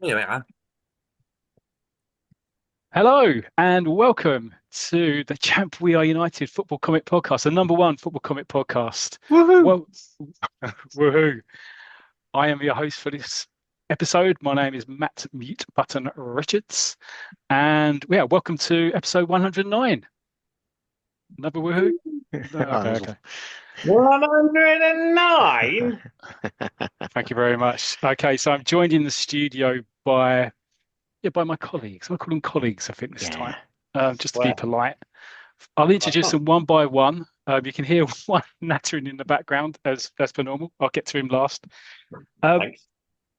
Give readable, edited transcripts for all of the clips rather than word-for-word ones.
Anyway, Hello and welcome to the Champ We Are United Football Comic Podcast, the number one football comic podcast. woohoo! Well, woohoo! I am your host for this episode. My name is Matt Mute Button Richards, and yeah, welcome to episode 109. Another woohoo. I Okay, was, okay. 109? Thank you very much. Okay, so I'm joined in the studio by my colleagues. I'll call them colleagues, I think, this time, yeah. just to be Well, polite. I'll introduce oh, them one by one. You can hear one nattering in the background as per normal. I'll get to him last. Um, thanks.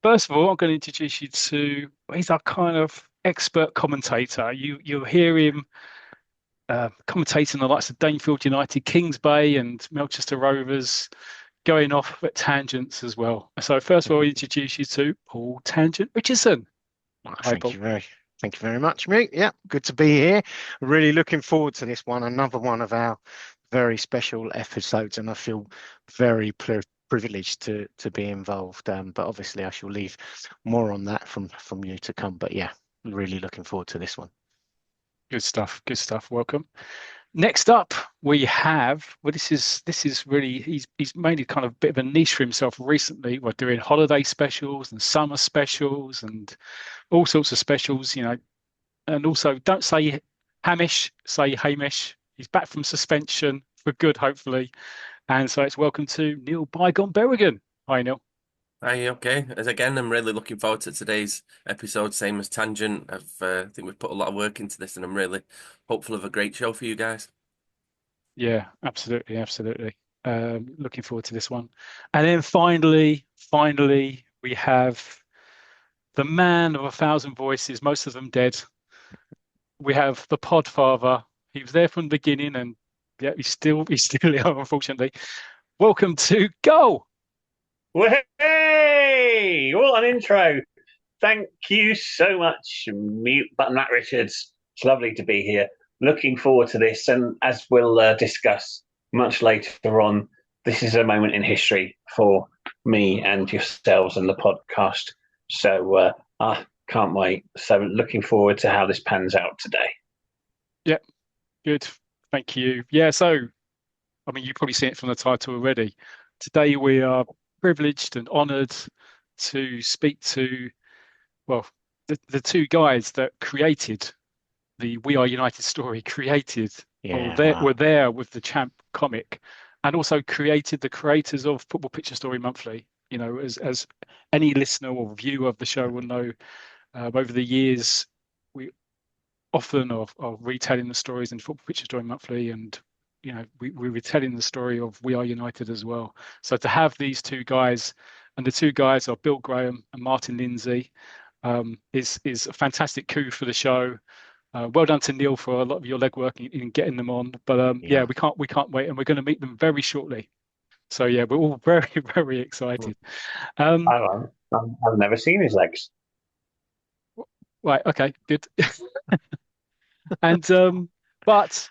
First of all, I'm going to introduce you to, he's our kind of expert commentator. You'll hear him commentating the likes of Danefield United, Kings Bay, and Melchester Rovers, going off at tangents as well. So first of all, I'll introduce you to Paul Tangent Richardson. Well, Hi, Paul. thank you very much, mate. Yeah, good to be here. Really looking forward to this one. Another one of our very special episodes, and I feel very privileged to be involved. But obviously, I shall leave more on that from you to come. But yeah, really looking forward to this one. Good stuff. Good stuff. Welcome. Next up, we have this is really he's made it kind of a bit of a niche for himself recently. We're doing holiday specials and summer specials and all sorts of specials, and also don't say Hamish, say Hamish. He's back from suspension for good, hopefully. And so it's welcome to Neil Bygone Berrigan. Hi, Neil. Hi, okay. As again, I'm really looking forward to today's episode, same as Tangent. I think we've put a lot of work into this, and I'm really hopeful of a great show for you guys. Yeah, absolutely, absolutely. Looking forward to this one. And then finally, we have the man of a thousand voices, most of them dead. We have the Podfather. He was there from the beginning, and yeah, he's still here, unfortunately. Welcome to Go. Hey! What an intro. Thank you so much, Mute Button Matt Richards. It's lovely to be here. Looking forward to this. And as we'll discuss much later on, this is a moment in history for me and yourselves and the podcast. So I can't wait. So looking forward to how this pans out today. Yep, good. Thank you. Yeah, so I mean, you probably see it from the title already. Today we are privileged and honoured to speak to, well, the two guys that created the We Are United story, created or Yeah, were wow. there with the Champ comic, and also created the creators of Football Picture Story Monthly. As any listener or viewer of the show will know, over the years we often are retelling the stories in Football Picture Story Monthly, and we're retelling the story of We Are United as well. So to have these two guys, and the two guys are Bill Graham and Martin Lindsay, is a fantastic coup for the show. Well done to Neil for a lot of your legwork in getting them on. But yeah, Yeah. we can't wait, and we're going to meet them very shortly. So yeah, we're all very very excited. I, Um, I've never seen his legs. right, okay, good. And but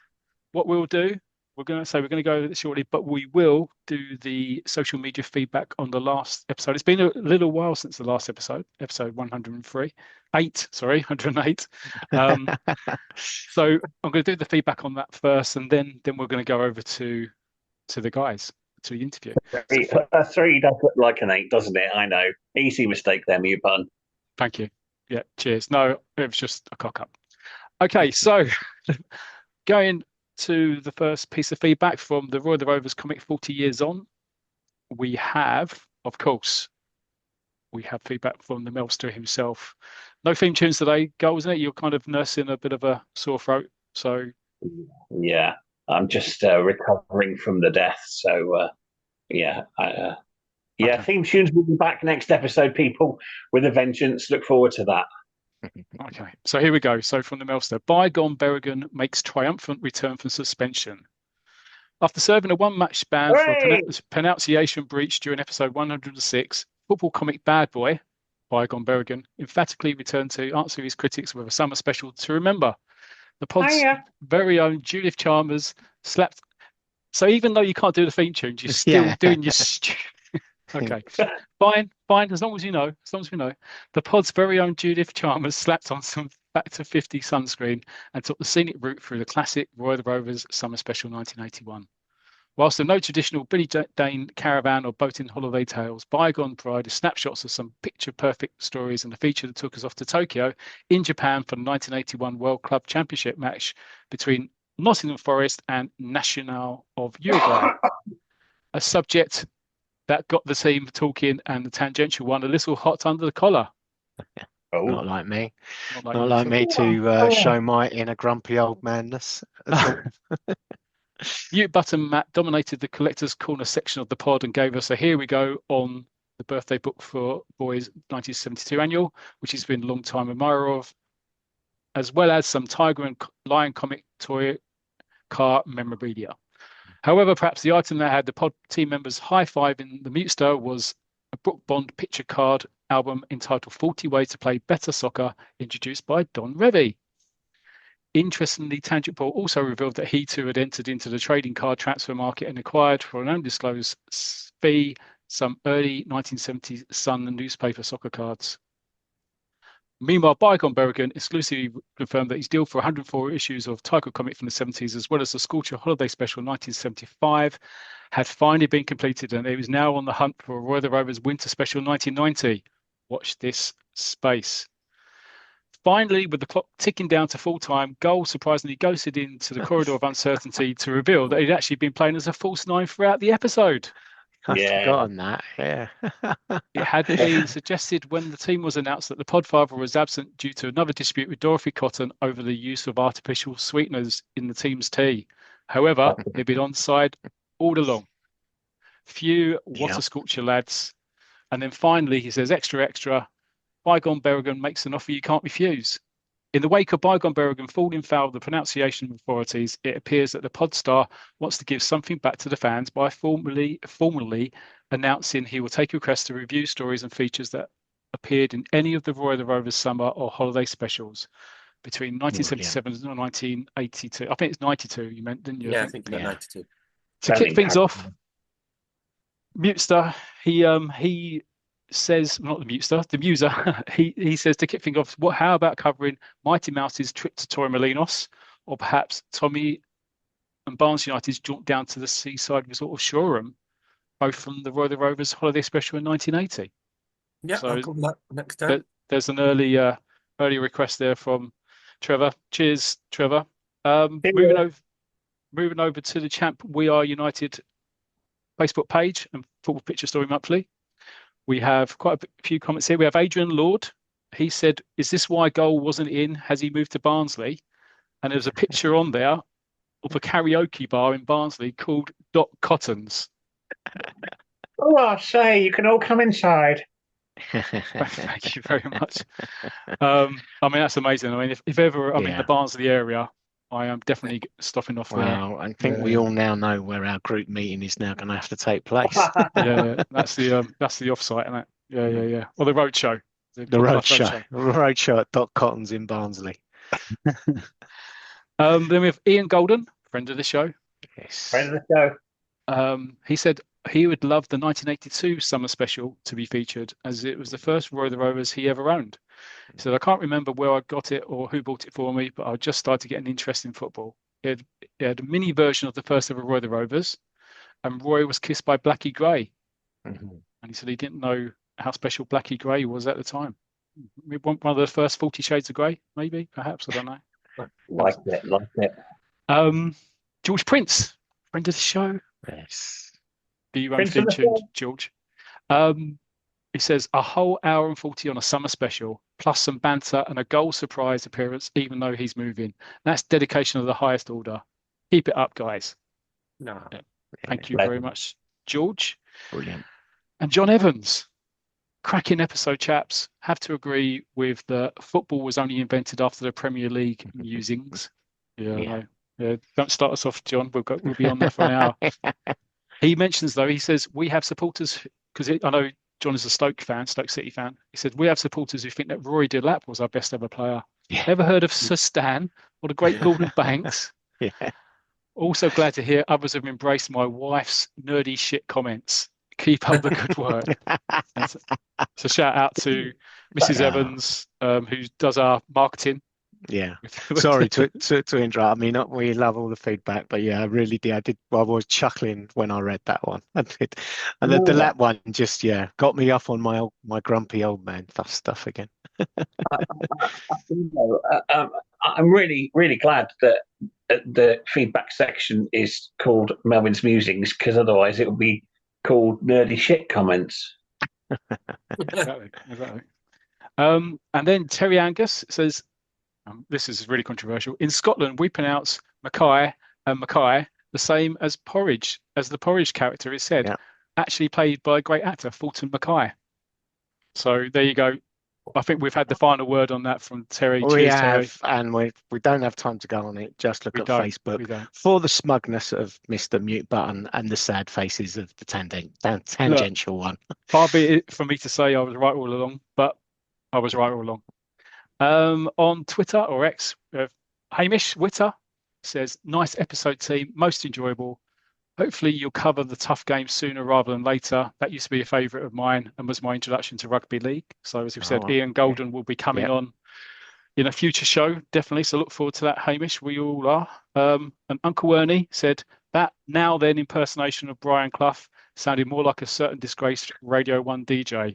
what we'll do, we're going to go over this shortly, but we will do the social media feedback on the last episode. It's been a little while since the last episode 103, 8, sorry, 108. So I'm going to do the feedback on that first, and then we're going to go over to the guys, to the interview. So A three does look like an eight, doesn't it? I know. Easy mistake there, Mute Button. thank you. Yeah, cheers. No, it was just a cock up. Okay, so going to the first piece of feedback from the Roy the Rovers comic 40 years on, we have, of course, we have feedback from the Melster himself. No theme tunes today, Go, isn't it? You're kind of nursing a bit of a sore throat. So, Yeah, I'm just recovering from the death. So yeah, yeah. okay, Theme tunes will be back next episode, people, with a vengeance. Look forward to that. okay. So here we go. So from the Melster, bygone Berrigan makes triumphant return from suspension. After serving a one-match ban for a Hooray! pronunciation breach during episode 106, football comic Bad Boy, bygone Berrigan, emphatically returned to answer his critics with a summer special to remember. The pod's Hiya. very own Judith Chalmers slapped. So even though you can't do the theme tunes, you're still Yeah. doing your Okay. Fine. As long as you know. As long as we know. The pod's very own Judith Chalmers slapped on some Factor 50 sunscreen and took the scenic route through the classic Roy the Rovers Summer Special 1981. Whilst there are no traditional Billy Dane caravan or boating holiday tales, Bygone Pride is snapshots of some picture-perfect stories and a feature that took us off to Tokyo in Japan for the 1981 World Club Championship match between Nottingham Forest and Nacional of Uruguay. A subject that got the team talking and the tangential one a little hot under the collar. Not like me. Not Not like me to show my inner grumpy old manness. Mute Button Matt dominated the collector's corner section of the pod and gave us a here we go on the birthday book for Boys 1972 annual, which he's been a long time admirer of, as well as some Tiger and Lion comic toy car memorabilia. However, perhaps the item that had the pod team members high-fiving the Mutester was a Brook Bond picture card album entitled 40 Ways to Play Better Soccer, introduced by Don Revie. Interestingly, Tangent Paul also revealed that he too had entered into the trading card transfer market and acquired for an undisclosed fee some early 1970s Sun newspaper soccer cards. Meanwhile, Bygone Berrigan exclusively confirmed that his deal for 104 issues of Tiger comic from the 70s, as well as the Scorcher Holiday Special 1975, had finally been completed, and he was now on the hunt for a Roy the Rovers Winter Special 1990. Watch this space. Finally, with the clock ticking down to full time, Goal surprisingly ghosted into the corridor of uncertainty to reveal that he'd actually been playing as a false nine throughout the episode. I've forgotten that, yeah. It had been suggested when the team was announced that the podfather was absent due to another dispute with Dorothy Cotton over the use of artificial sweeteners in the team's tea. However, he'd been on side all along. Few, what a scorcher, lads. And then finally, he says, extra, Bygone Berrigan makes an offer you can't refuse. In the wake of Bygone Berrigan falling foul of the pronunciation authorities, it appears that the Podstar wants to give something back to the fans by formally announcing he will take requests to review stories and features that appeared in any of the Roy the Rovers summer or holiday specials between 1977 and 1982. I think it's 92 you meant, didn't you? Yeah, I think 92. To kick things off, Mutester, he says, not the Mutester, the Muser, he says to kick things off, how about covering Mighty Mouse's trip to Torremolinos, or perhaps Tommy and Barnes United's jaunt down to the seaside resort of Shoreham, both from the Roy the Rovers holiday special in 1980. Yeah, so I'll cover that next time. There's an early request there from Trevor. Cheers, Trevor. Moving over to the Champ We Are United Facebook page and Football Picture Story Monthly. We have quite a few comments here. We have Adrian Lord. He said, is this why Goal wasn't in? Has he moved to Barnsley? And there's a picture on there of a karaoke bar in Barnsley called Doc Cotton's. Oh, I say, you can all come inside. Thank you very much. I mean, that's amazing. I mean, if ever I'm in the Barnsley area, I am definitely stopping off there. Well, I think we all now know where our group meeting is now going to have to take place. Yeah, that's the offsite, isn't it? Yeah. Or the road show. The road show at Doc Cotton's in Barnsley. Then we have Ian Golden, friend of the show. Yes. Friend of the show. He said he would love the 1982 summer special to be featured, as it was the first Roy the Rovers he ever owned. He said, I can't remember where I got it or who bought it for me, but I just started to get an interest in football. It had a mini version of the first ever Roy the Rovers, and Roy was kissed by Blackie Gray. And he said he didn't know how special Blackie Gray was at the time. One of the first 40 Shades of Grey, maybe, perhaps, I don't know. Like it. George Prince, friend of the show. Yes. Be your own theme tune, George. He says a whole hour and 40 on a summer special, plus some banter and a goal surprise appearance, even though he's moving. That's dedication of the highest order. Keep it up, guys. No. Thank you very much, George. Brilliant. And John Evans. Cracking episode, chaps. Have to agree with the football was only invented after the Premier League musings. Yeah. Don't start us off, John. We'll be on there for an hour. He mentions, though, he says, we have supporters, because I know John is a Stoke City fan. He said, we have supporters who think that Rory Delap was our best ever player. Yeah. Ever heard of Sir Stan or the great Gordon Banks? Yeah. Also glad to hear others have embraced my wife's nerdy shit comments. Keep up the good work. So shout out to Mrs. Evans, who does our marketing. Yeah. Sorry to interrupt. I mean, we love all the feedback, but yeah, I really did. I was chuckling when I read that one. I did. And the lap one just got me up on my grumpy old man stuff again. I'm really, really glad that the feedback section is called Melvin's Musings, because otherwise it would be called Nerdy Shit Comments. Exactly. And then Terry Angus says, this is really controversial. In Scotland, we pronounce Mackay and Mackay the same as porridge, as the porridge character is said, actually played by a great actor, Fulton Mackay. So there you go. I think we've had the final word on that from Terry. We Cheers, have, Terry. and we don't have time to go on it. Just look at Facebook for the smugness of Mr. Mute Button and the sad faces of the tangential one. Far be it for me to say I was right all along, but I was right all along. On Twitter or X, Hamish Witter says, nice episode, team, most enjoyable. Hopefully you'll cover the tough games sooner rather than later. That used to be a favourite of mine and was my introduction to rugby league. So as we've said, Ian Golden will be coming on in a future show, definitely. So look forward to that, Hamish. We all are. And Uncle Ernie said that now then impersonation of Brian Clough sounded more like a certain disgraced Radio 1 DJ.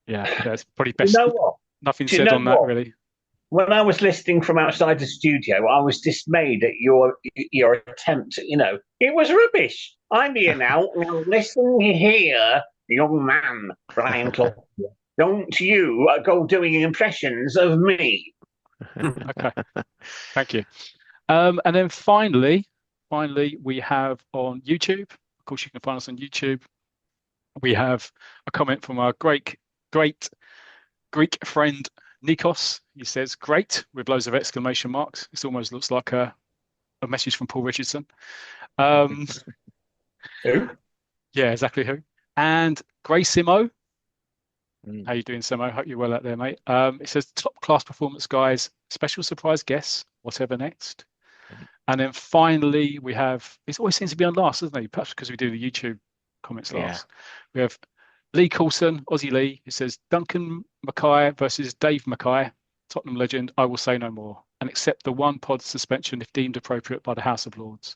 Yeah, that's probably best. You know what? Nothing said on that, really. When I was listening from outside the studio, I was dismayed at your attempt. It was rubbish. I'm here now. Now listen here, young man, Brian Clough. Don't you go doing impressions of me. Okay, thank you. And then finally, we have on YouTube. Of course, you can find us on YouTube. We have a comment from our great Greek friend Nikos. He says, great, with loads of exclamation marks. It almost looks like a message from Paul Richardson. Who? Yeah, exactly who. And Gray Simo. How you doing, Simo? Hope you're well out there, mate. It says, top class performance, guys. Special surprise guests, whatever next. And then finally, we have, it always seems to be on last, doesn't it? Perhaps because we do the YouTube comments last. We have Lee Coulson, Aussie Lee, who says, Duncan Mackay versus Dave Mackay, Tottenham legend, I will say no more, and accept the one pod suspension if deemed appropriate by the House of Lords.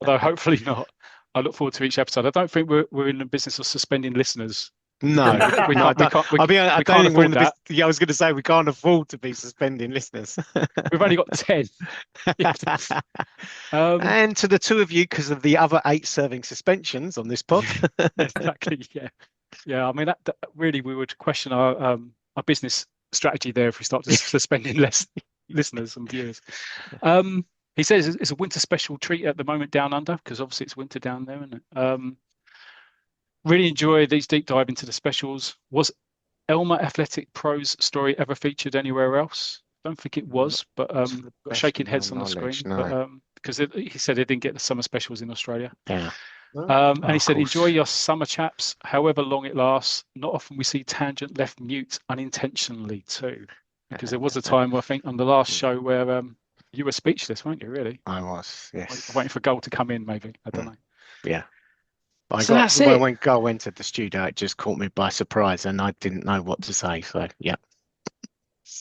Although hopefully not. I look forward to each episode. I don't think we're in the business of suspending listeners. No, we can't afford that. I was going to say we can't afford to be suspending listeners. We've only got 10. And to the two of you, because of the other 8 serving suspensions on this pod. Exactly. Yeah. I mean, that really we would question our business strategy there if we start suspending less listeners and viewers. He says it's a winter special treat at the moment down under, because obviously it's winter down there, isn't it? Really enjoy these deep dive into the specials. Was Elmer Athletic Pro's story ever featured anywhere else? Don't think it was, but shaking heads on the screen. No. Because he said they didn't get the summer specials in Australia. Yeah. And he said, enjoy your summer chaps, however long it lasts. Not often we see Tangent left mute unintentionally too. Because there was a time, I think, on the last show where you were speechless, weren't you, really? I was, yes. Waiting for Goal to come in, maybe. I don't know. Yeah. When Gull went to the studio, it just caught me by surprise and I didn't know what to say. So, yeah.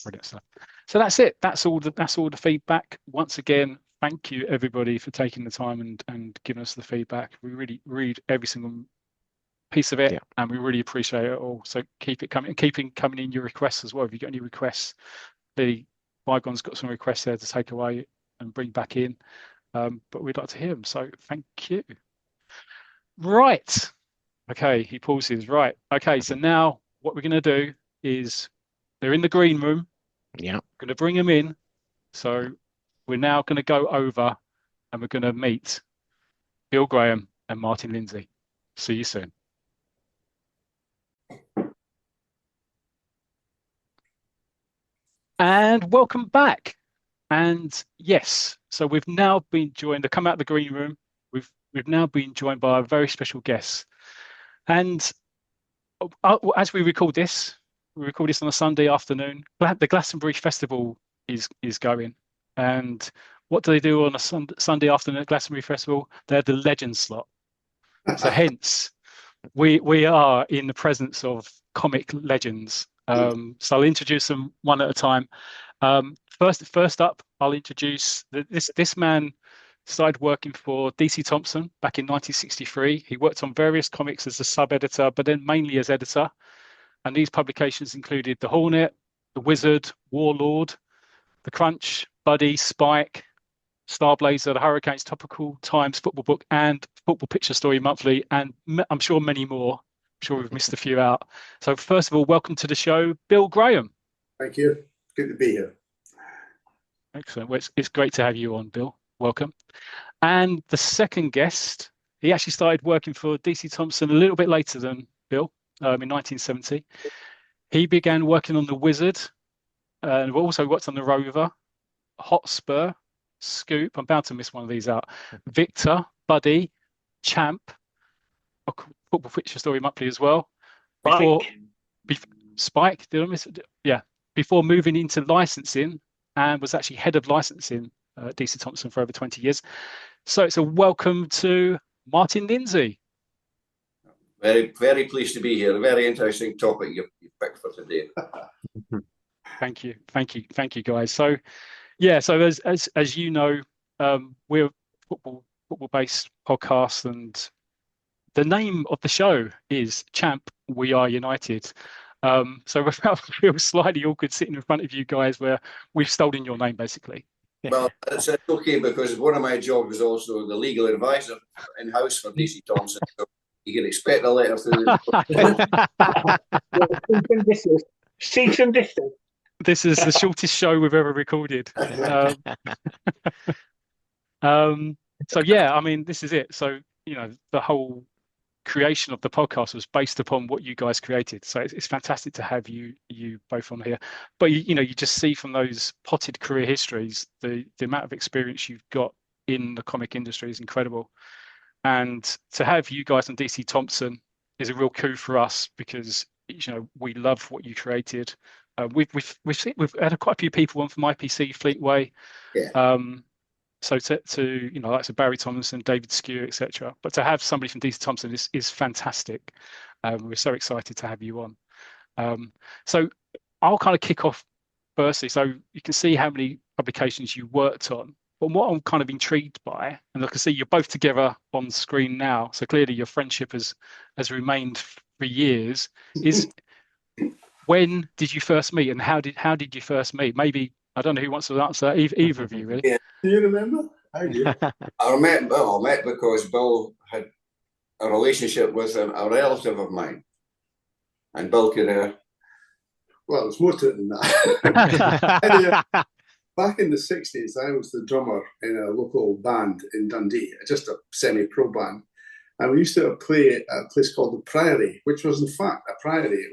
Brilliant stuff. So that's it. That's all the feedback. Once again, thank you, everybody, for taking the time and giving us the feedback. We really read every single piece of it, and we really appreciate it all. So keep it coming, coming in your requests as well. If you got any requests, the Bygone's got some requests there to take away and bring back in, but we'd like to hear them. So thank you. Right. Okay, he pauses. Right. Okay, so now what we're going to do is they're in the green room. Yeah. Going to bring them in. So we're now going to go over and we're going to meet Bill Graham and Martin Lindsay. See you soon. And welcome back. And yes, so we've now been joined, to come out of the green room. We've now been joined by a very special guest. And as we record this on a Sunday afternoon. The Glastonbury Festival is going. And what do they do on a Sunday afternoon at Glastonbury Festival? They have the Legend slot. So hence, we are in the presence of comic legends. So I'll introduce them one at a time. First up, I'll introduce this man. Started working for DC Thomson back in 1963. He worked on various comics as a sub-editor, but then mainly as editor. And these publications included The Hornet, The Wizard, Warlord, The Crunch, Buddy, Spike, Star Blazer, The Hurricanes, Topical Times, Football Book, and Football Picture Story Monthly, and I'm sure many more. I'm sure we've missed a few out. So first of all, welcome to the show, Bill Graham. Thank you. Good to be here. Excellent. Well, it's great to have you on, Bill. Welcome. And the second guest, he actually started working for DC Thomson a little bit later than Bill, in 1970. He began working on The Wizard, and also worked on The Rover, Hotspur, Scoop, I'm bound to miss one of these out, Victor, Buddy, Champ, Football Picture Story Monthly as well. Spike, did I miss it? Yeah. Before moving into licensing, and was actually head of licensing at DC Thomson for over 20 years. So it's a welcome to Martin Lindsay. Very, very pleased to be here. A very interesting topic you picked for today. Thank you, guys. So, yeah. So as you know, we're a football-based podcast, and the name of the show is Champ, We Are United. So we feel slightly awkward sitting in front of you guys, where we've stolen your name, basically. Well, it's okay, because one of my jobs is also the legal advisor in-house for DC Thomson, so you can expect a letter through. Cease and desist. This is the shortest show we've ever recorded. So yeah, I mean, this is it. So, the whole creation of the podcast was based upon what you guys created. So it's fantastic to have you both on here. But you just see from those potted career histories, the amount of experience you've got in the comic industry is incredible. And to have you guys on DC Thomson is a real coup for us, because we love what you created. We've had quite a few people on from IPC, Fleetway. Yeah. So like Barry Tomlinson, David Skew, etc. But to have somebody from DC Thomson is fantastic. We're so excited to have you on. So I'll kind of kick off firstly. So you can see how many publications you worked on. But what I'm kind of intrigued by, and I can see you're both together on screen now, so clearly your friendship has remained for years, is when did you first meet, and how did you first meet? Maybe, I don't know who wants to answer that, either of you, really. Yeah. Do you remember? I do. I met Bill. I met because Bill had a relationship with a relative of mine, and Bill could. Well, there's more to it than that. Anyway, back in the 60s, I was the drummer in a local band in Dundee, just a semi-pro band, and we used to play at a place called the Priory, which was in fact a priory.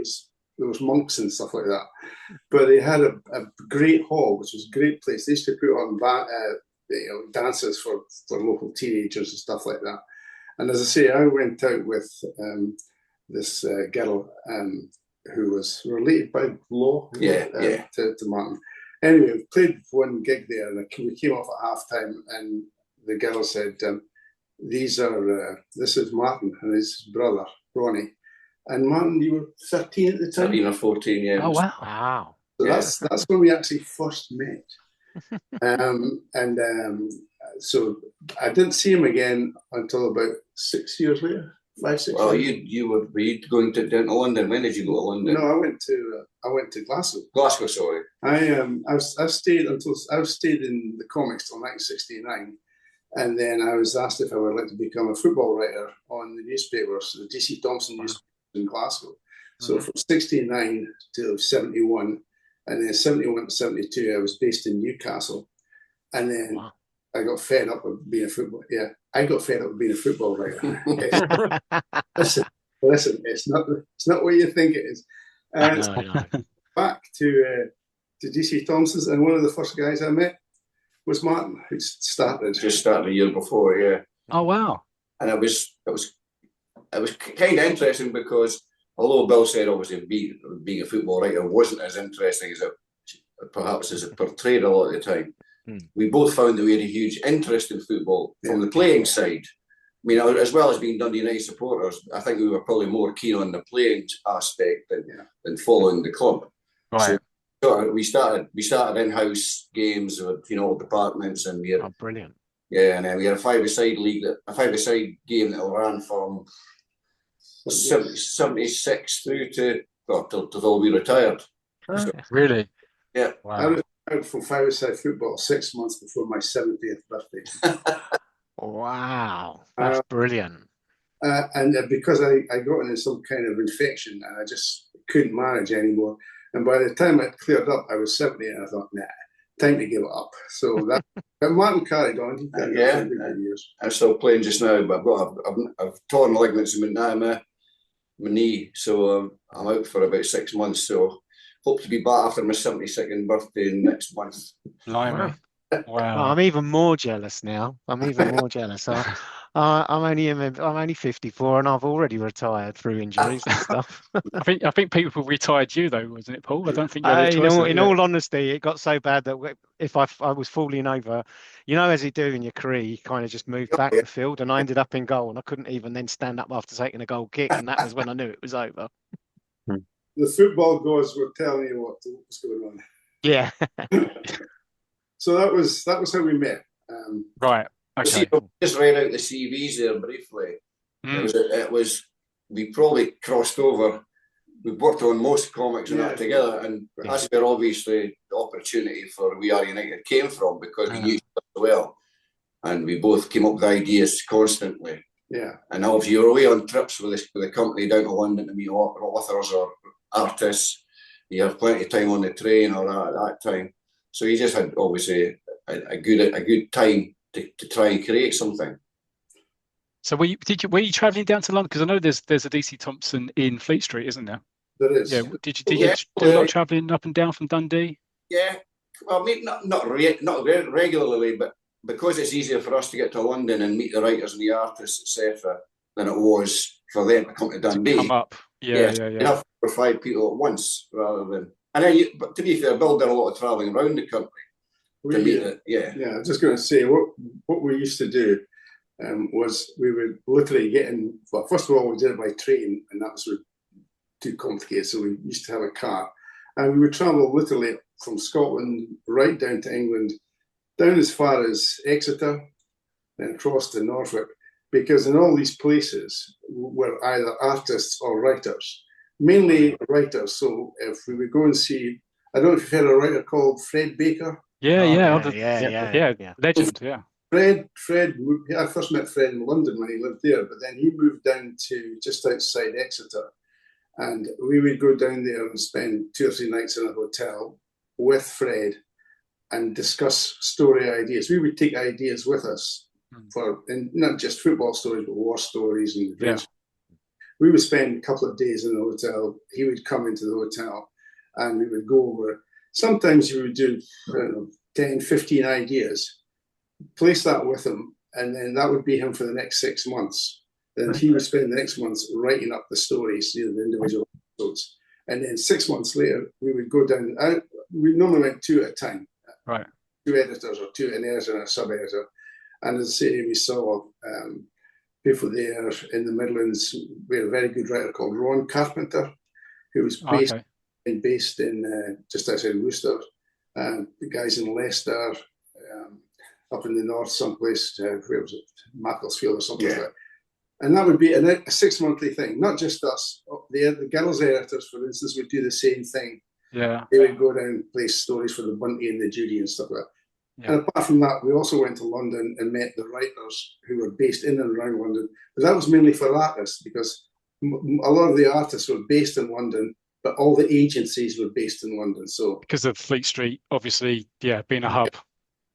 There was monks and stuff like that, but they had a great hall, which was a great place. They used to put on dances for local teenagers and stuff like that. And as I say, I went out with this girl who was related by law to Martin. Anyway, we played one gig there, and we came off at half time, and the girl said, this is Martin and his brother, Ronnie. And Martin, you were 13 at the time? 13 or 14, yeah. Oh, wow. Wow. So that's when we actually first met. So I didn't see him again until about 6 years later, 5, 6 Well, years. were you going down to London? When did you go to London? No, I went to Glasgow. Glasgow, sorry. I stayed in the comics till 1969, and then I was asked if I would like to become a football writer on the newspapers, the DC Thomson newspaper in Glasgow. So from 69 to 71, and then 71 to 72, I was based in Newcastle, and then I got fed up with being a football. Yeah, I got fed up with being a football writer. Listen, it's not what you think it is. No. Back to DC Thomson's, and one of the first guys I met was Martin, who just started a year before, yeah. Oh, wow. And it was kind of interesting, because although Bill said obviously being a football writer wasn't as interesting as it perhaps as it portrayed a lot of the time, we both found that we had a huge interest in football from the playing side. mean, as well as being Dundee United supporters, I think we were probably more keen on the playing aspect than following the club. Right. So we started in-house games with all departments, and we had brilliant. Yeah, and then we had a five-a-side league, a five-a-side game that ran from 76 through to till we retired. So, Really? yeah. I Wow. was out for five-a-side football 6 months before my 70th birthday. Wow, that's brilliant. And because I got into some kind of infection and I just couldn't manage anymore. And by the time it cleared up, I was 70 and I thought, nah, time to give it up. So that but Martin carried on. He carried on for good years. I'm still playing just now, but I've torn ligaments in my knee, so I'm out for about 6 months. So hope to be back after my 72nd birthday next month. Blimey. Wow. Oh, I'm even more jealous now. I'm only 54 and I've already retired through injuries and stuff. I think people retired you though, wasn't it, Paul? I don't think you had a choice. In all honesty, it got so bad that if I was falling over, as you do in your career, you kind of just move back the field, and I ended up in goal, and I couldn't even then stand up after taking a goal kick, and that was when I knew it was over. The football gods were telling you what was going on. Yeah. So that was how we met. Right. Okay. Just read out the CVs there briefly. It was we probably crossed over. We worked on most comics and that together, and that's where obviously the opportunity for We Are United came from, because we knew each other well, and we both came up with ideas constantly. Yeah. And now if you were away on trips with the company down to London to meet authors or artists, you have plenty of time on the train or at that time. So you just had obviously a good time to try and create something. So were you travelling down to London? Because I know there's a DC Thomson in Fleet Street, isn't there? There is. Yeah. Did you do a lot of travelling up and down from Dundee? Yeah. Well, maybe not regularly, but because it's easier for us to get to London and meet the writers and the artists, etc., than it was for them to come to Dundee. To come up. Yeah. Enough for 5 people at once, rather than. And then, but to be fair, Bill did a lot of travelling around the country. Yeah, I'm just going to say what we used to do was we would literally get in. Well, first of all, we did it by train, and that was too complicated. So we used to have a car, and we would travel literally from Scotland right down to England, down as far as Exeter, then across to Norfolk, because in all these places were either artists or writers, mainly writers. So if we would go and see, I don't know if you've heard a writer called Fred Baker. Yeah. Legend. Yeah. Fred. I first met Fred in London when he lived there, but then he moved down to just outside Exeter, and we would go down there and spend 2 or 3 nights in a hotel with Fred and discuss story ideas. We would take ideas with us and not just football stories, but war stories and adventure. We would spend a couple of days in the hotel. He would come into the hotel and we would go over. Sometimes you would do 10, 15 ideas, place that with him, and then that would be him for the next 6 months. Then he would spend the next months writing up the stories, the individual episodes. And then 6 months later, we would go down. We normally went 2 at a time. Right. 2 editors or 2, an editor and a sub-editor. And as I say, we saw people there in the Midlands. We had a very good writer called Ron Carpenter, who was based in just outside Worcester. The guys in Leicester, up in the north someplace, where was it, Macclesfield or something like that. And that would be a 6-monthly thing, not just us. The girls' editors, for instance, would do the same thing. Yeah. They would go down and place stories for the Bunty and the Judy and stuff like that. Yeah. And apart from that, we also went to London and met the writers who were based in and around London. But that was mainly for artists, because a lot of the artists were based in London, but all the agencies were based in London. So because of Fleet Street, obviously, being a hub.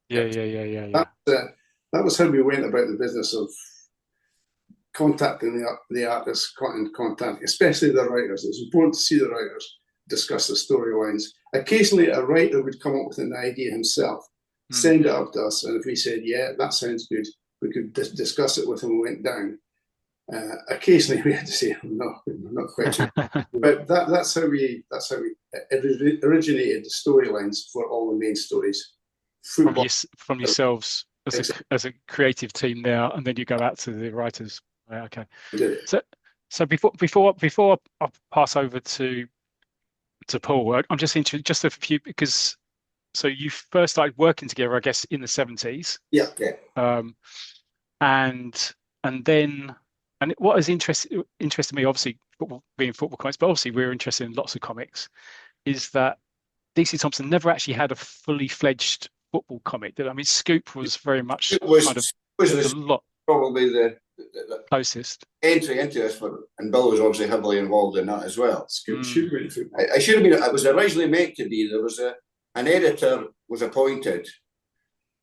Yeah. That was how we went about the business of contacting the artists, contacting, especially the writers. It was important to see the writers discuss the storylines. Occasionally, a writer would come up with an idea himself, send it up to us, and if we said, "Yeah, that sounds good," we could discuss it with him and went down. Occasionally, we had to say, "No, we're not quite sure." But that's how we originated the storylines for all the main stories. From yourselves as a creative team now, and then you go out to the writers. Right, okay. We did it. So before I pass over to Paul, I'm just interested, just a few, because so you first started working together, I guess, in the 70s. Yeah. And then what has interested me, obviously being football comics, but obviously we're interested in lots of comics, is that DC Thomson never actually had a fully fledged football comic. I mean, Scoop was very much probably the closest entry into this, and Bill was obviously heavily involved in that as well. Scoop should have been football. I should have been. It was originally meant to be. There was an editor was appointed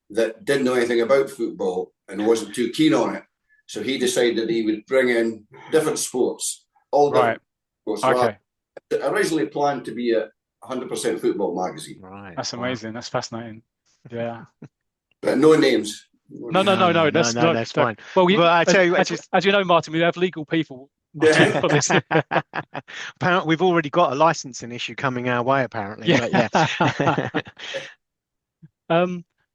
that didn't know anything about football and wasn't too keen on it. So he decided he would bring in different sports, all different sports. Okay. Originally planned to be a 100% football magazine. Right. That's amazing. That's fascinating. Yeah. But no names. No. That's fine. Well, I tell you, as you know, Martin, we have legal people. For this. Apparently, we've already got a licensing issue coming our way. Apparently, yeah. But yeah.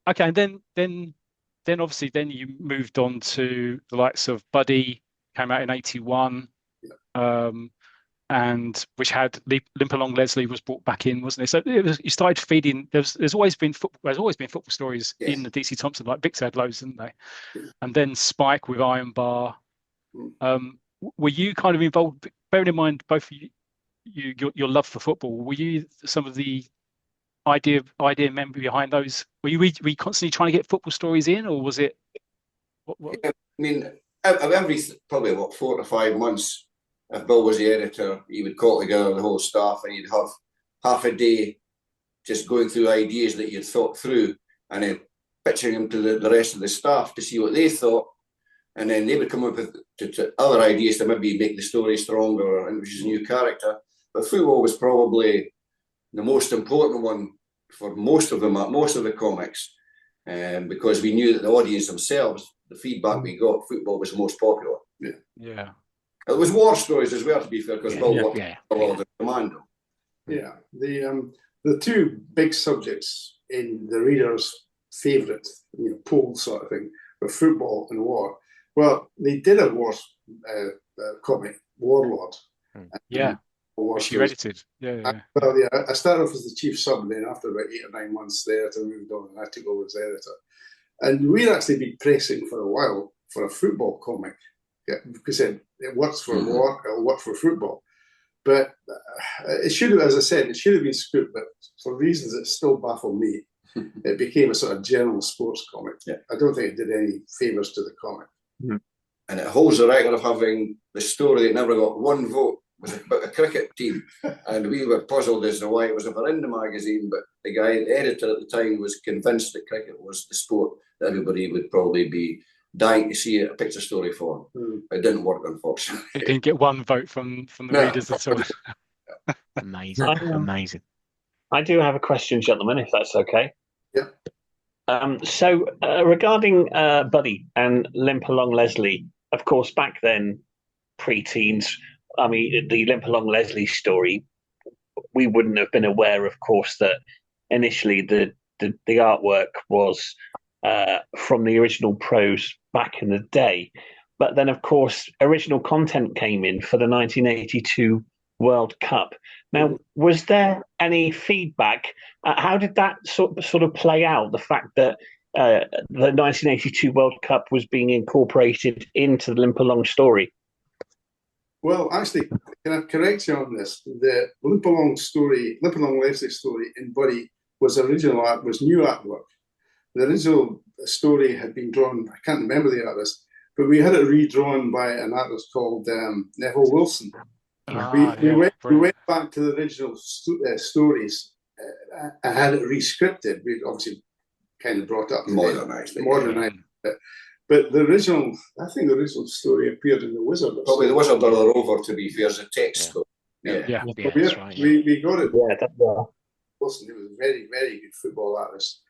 Okay, and then obviously you moved on to the likes of Buddy, came out in 81. And which had Limp Along Leslie was brought back in, wasn't it? So you started feeding. There's always been football stories in the DC Thomson, like Victor had loads, didn't they? And then Spike with Iron Bar. Were you kind of involved? Bearing in mind both of your love for football, were you some of the idea member behind those? Were you constantly trying to get football stories in, or was it? What? Yeah, I mean, every probably 4 to 5 months. If Bill was the editor, he would call together the whole staff and he'd have half a day just going through ideas that you'd thought through and then pitching them to the rest of the staff to see what they thought. And then they would come up with to other ideas to maybe make the story stronger or introduce a new character. But football was probably the most important one for most of the comics, because we knew that the audience themselves, the feedback we got, football was the most popular. Yeah. It was war stories as well, to be fair, because Bill worked on Commando. Yeah, the two big subjects in the reader's favourite, poll sort of thing, were football and war. Well, they did a war comic, Warlord. Which you edited. Yeah. Well, I started off as the chief sub, and then after about 8 or 9 months there, I moved on and I took over as editor. And we'd actually been pressing for a while for a football comic. Yeah, because it works for war, it'll work for football. But it should have, as I said, it should have been Scoop, but for reasons that still baffle me, it became a sort of general sports comic. Yeah. I don't think it did any favours to the comic. And it holds the record of having the story that never got one vote was about a cricket team. And we were puzzled as to why it was ever in the magazine, but the editor at the time was convinced that cricket was the sport that everybody would probably be dying to see a picture story for. It didn't work, unfortunately. It didn't get one vote from the readers at all. Amazing. I do have a question, gentlemen, if that's okay. Yeah. So regarding Buddy and Limp Along Leslie, of course, back then, pre-teens, I mean, the Limp Along Leslie story, we wouldn't have been aware, of course, that initially the artwork was from the original prose back in the day. But then, of course, original content came in for the 1982 World Cup. Now, was there any feedback? How did that sort of play out? The fact that the 1982 World Cup was being incorporated into the Limp Along story? Well, actually, can I correct you on this? The Limp Along Leslie story in Buddy was new artwork. The original story had been drawn, I can't remember the artist, but we had it redrawn by an artist called Neville Wilson. We went back to the original stories and had it re-scripted. We obviously kind of brought up modernized it. But the original story appeared in The Wizard. Probably The Wizard or The Rover, to be fair, as a text. Yeah, that's right. We got it. Yeah, Wilson, he was a very, very good football artist.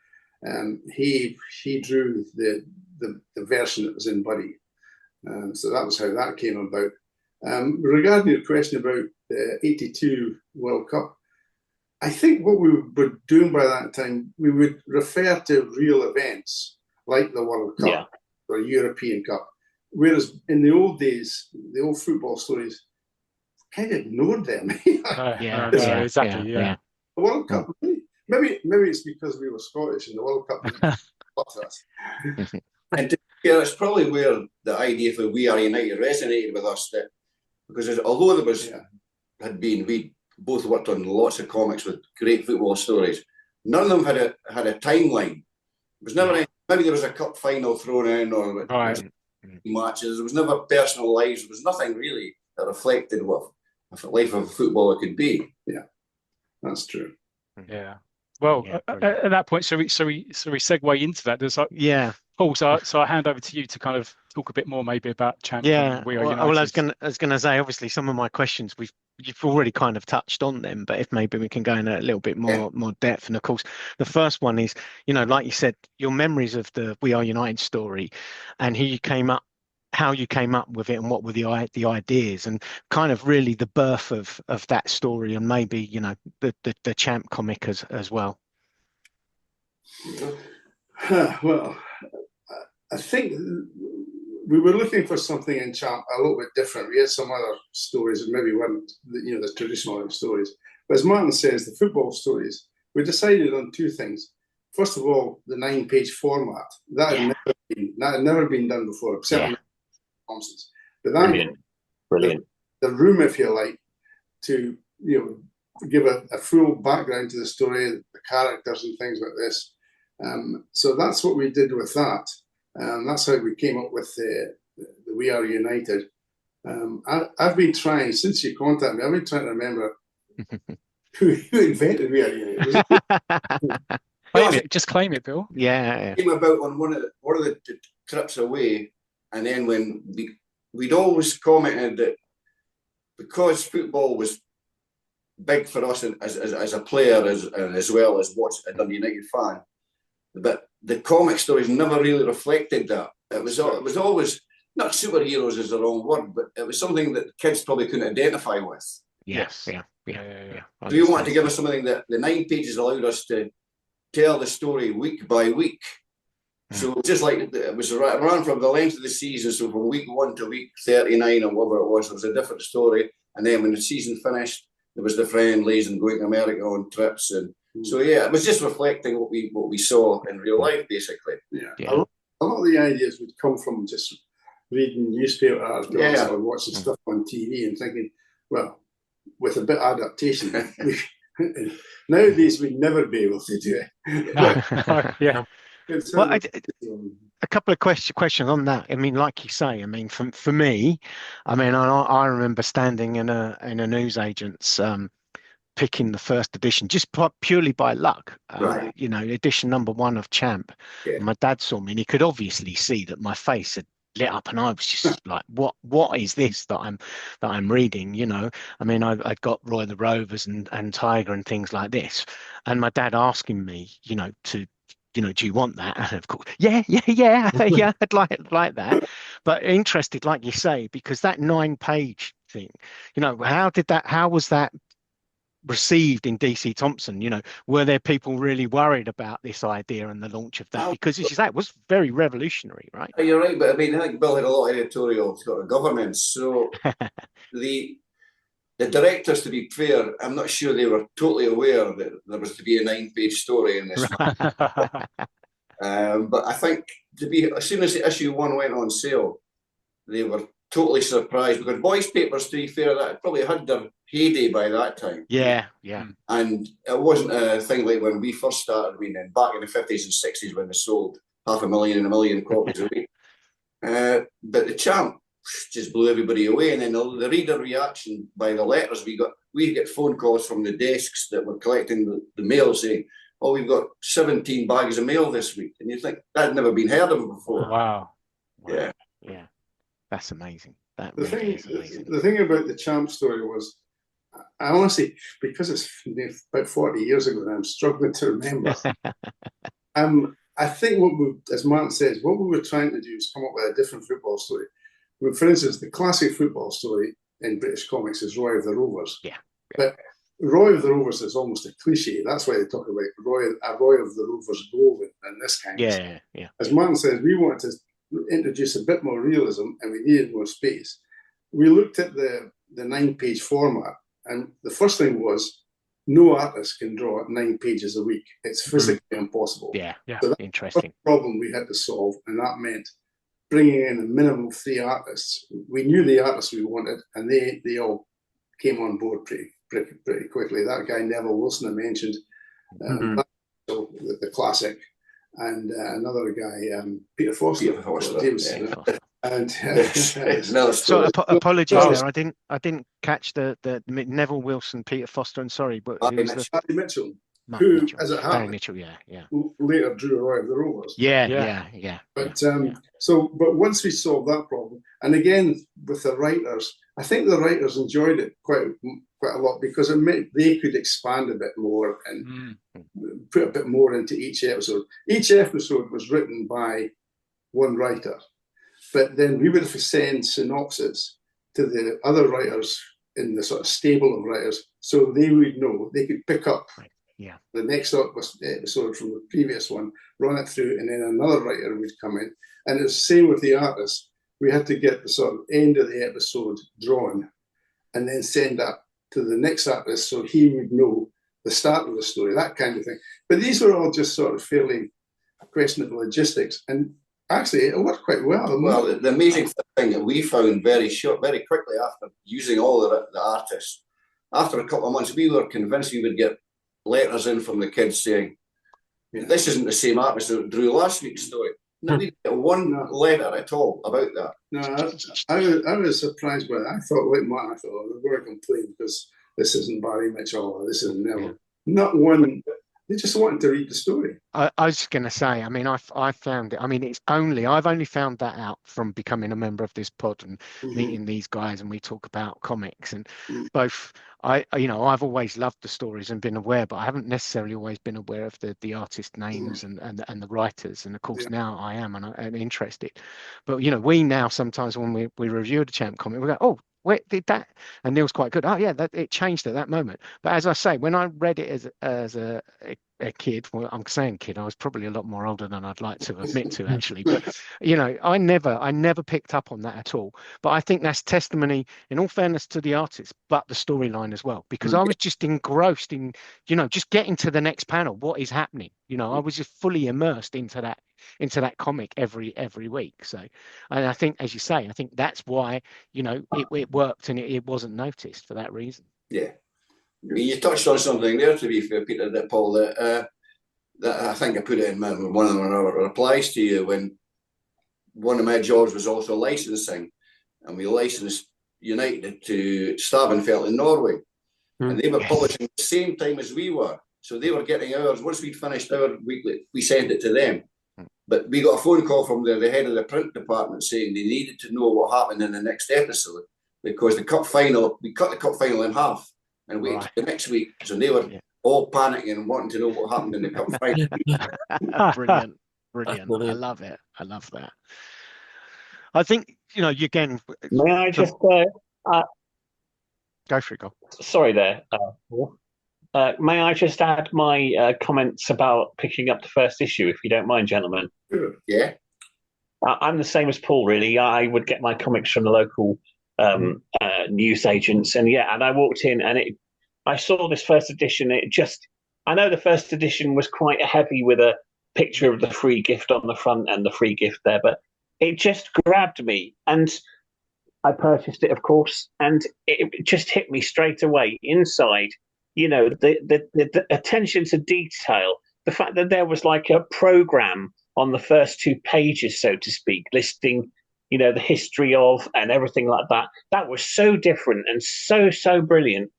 He drew the version that was in Buddy. So that was how that came about. Regarding your question about the 82 World Cup, I think what we were doing by that time, we would refer to real events like the World Cup or European Cup. Whereas in the old days, the old football stories kind of ignored them. Exactly. The World Cup, maybe it's because we were Scottish and the World Cup was us. And it's probably where the idea for We Are United resonated with us, that because although there was we both worked on lots of comics with great football stories, none of them had a timeline. It was never maybe there was a cup final thrown in or matches. There was never personal lives. There was nothing really that reflected what a life of a footballer could be. Yeah, that's true. Yeah. Well, at that point, so we segue into that? There's Paul, so I hand over to you to kind of talk a bit more maybe about Champion. We Are United. Well, I was gonna say, obviously, some of my questions you've already kind of touched on them, but if maybe we can go in a little bit more depth. And of course, the first one is, like you said, your memories of the We Are United story, and how you came up with it, and what were the ideas, and kind of really the birth of that story, and maybe the Champ comic as well. Well, I think we were looking for something in Champ a little bit different. We had some other stories that maybe weren't the traditional stories, but as Martin says, the football stories, we decided on two things. First of all, the 9-page format that had never been done before, except Thomson's. But that brilliant. The room, if you like, to give a full background to the story, the characters and things like this. So that's what we did with that. That's how we came up with the We Are United. I've been trying, since you contacted me, I've been trying to remember who invented We Are United. Just claim it, Bill. Yeah. It came about on one of the trips away, and then when we'd always commented that because football was big for us as a player as well as what's a Dundee United fan, but the comic stories never really reflected that. It was always, not superheroes is the wrong word, but it was something that kids probably couldn't identify with. Yes. Yeah. So we wanted to give us something that the 9 pages allowed us to tell the story week by week. So just like it was ran from the length of the season, so from week 1 to week 39 or whatever it was a different story. And then when the season finished, there was the friendlies and going to America on trips, and so it was just reflecting what we saw in real life, basically. A lot of the ideas would come from just reading newspaper articles or watching stuff on TV and thinking, well, with a bit of adaptation, nowadays we'd never be able to do it. Well, a couple of questions on that. I mean, like you say, I mean, for me, I mean, I remember standing in a newsagent's picking the first edition just purely by luck. Edition number 1 of Champ. My dad saw me, and he could obviously see that my face had lit up, and I was just like, what is this that I'm reading? I mean, I'd got Roy the Rovers and Tiger and things like this, and my dad asking me, to do you want that? And of course, yeah, I'd like that. But interested, like you say, because that 9-page thing, how was that received in DC Thomson? Were there people really worried about this idea and the launch of that? Because as you say, it was very revolutionary, right? You're right, but I mean, I think Bill had a lot of editorial sort of governance. So the directors, to be fair, I'm not sure they were totally aware that there was to be a 9-page story in this. But I think as soon as the issue 1 went on sale, they were totally surprised, because boys' papers, to be fair, that probably had their heyday by that time. Yeah. And it wasn't a thing like when we first started. I mean, back in the 50s and 60s when they sold 500,000 and 1 million copies a week. But the Champ just blew everybody away, and then the reader reaction by the letters we get phone calls from the desks that were collecting the mail saying, "Oh, we've got 17 bags of mail this week," and you think that had never been heard of before. Wow. Yeah, that's amazing. The thing about the Champ story was, I honestly, because it's about 40 years ago, and I'm struggling to remember. I think as Martin says, what we were trying to do is come up with a different football story. For instance, the classic football story in British comics is Roy of the Rovers. Yeah. But Roy of the Rovers is almost a cliche. That's why they talk about a Roy of the Rovers goal and this kind of stuff. Yeah. As Martin says, we wanted to introduce a bit more realism and we needed more space. We looked at the 9-page format, and the first thing was no artist can draw 9 pages a week. It's physically impossible. Yeah. Yeah. So that's Interesting. the problem we had to solve, and that meant bringing in a minimum of 3 artists. We knew the artists we wanted, and they all came on board pretty quickly. That guy Neville Wilson I mentioned, so the classic, and another guy, Peter Foster. And so apologies there. I didn't catch the Neville Wilson, Peter Foster, and sorry, but Barry Mitchell, as it happened, later drew Roy of the Rovers. Yeah. But but once we solved that problem, and again with the writers, I think the writers enjoyed it quite a lot because it meant they could expand a bit more and put a bit more into each episode. Each episode was written by one writer, but then we would have to send synopses to the other writers in the sort of stable of writers, so they would know, they could pick up the next episode from the previous one, run it through, and then another writer would come in. And it's the same with the artists. We had to get the sort of end of the episode drawn and then send that to the next artist so he would know the start of the story, that kind of thing. But these were all just sort of fairly questionable logistics. And actually, it worked quite well. Well, the amazing thing that we found very quickly after using all the artists, after a couple of months, we were convinced we would get letters in from the kids saying, this isn't the same artist that drew last week's story. No, we didn't get one letter at all about that. No, I was surprised by that. I thought, like Martin, they were complaining because this isn't Barry Mitchell or this isn't Neville. Not one. They just wanted to read the story. I was going to say, I mean, I found it. I mean, I've only found that out from becoming a member of this pod and meeting these guys, and we talk about comics and both. I've always loved the stories and been aware, but I haven't necessarily always been aware of the artist names and the writers. And of course, now I am, and I'm interested. But we now sometimes when we review the Champ comic, we go, oh, where did that? And Neil's quite good. Oh yeah, it changed at that moment. But as I say, when I read it as a kid, well, I'm saying kid, I was probably a lot more older than I'd like to admit to actually. But I never picked up on that at all. But I think that's testimony, in all fairness, to the artist, but the storyline as well, because I was just engrossed in, just getting to the next panel. What is happening? I was just fully immersed into that comic every week. So, and I think, as you say, I think that's why it worked and it wasn't noticed for that reason. Yeah, you touched on something there, to be fair, Peter, that Paul, that I think I put it in one of our replies to you when one of my jobs was also licensing, and we licensed United to Stavenfeld in Norway, and they were publishing at the same time as we were. So they were getting ours. Once we'd finished our weekly, we sent it to them. But we got a phone call from the head of the print department saying they needed to know what happened in the next episode because we cut the cup final in half and waited the next week. So they were all panicking and wanting to know what happened in the cup final. Brilliant. I love it. I love that. I think, again. May I just go for it, go. Sorry there. May I just add my comments about picking up the first issue, if you don't mind, gentlemen? Yeah. I'm the same as Paul, really. I would get my comics from the local news agents, and I walked in and I saw this first edition. I know the first edition was quite heavy with a picture of the free gift on the front and the free gift there, but it just grabbed me, and I purchased it, of course, and it just hit me straight away inside. The attention to detail, the fact that there was like a program on the first 2 pages, so to speak, listing, the history of and everything like that. That was so different and so brilliant.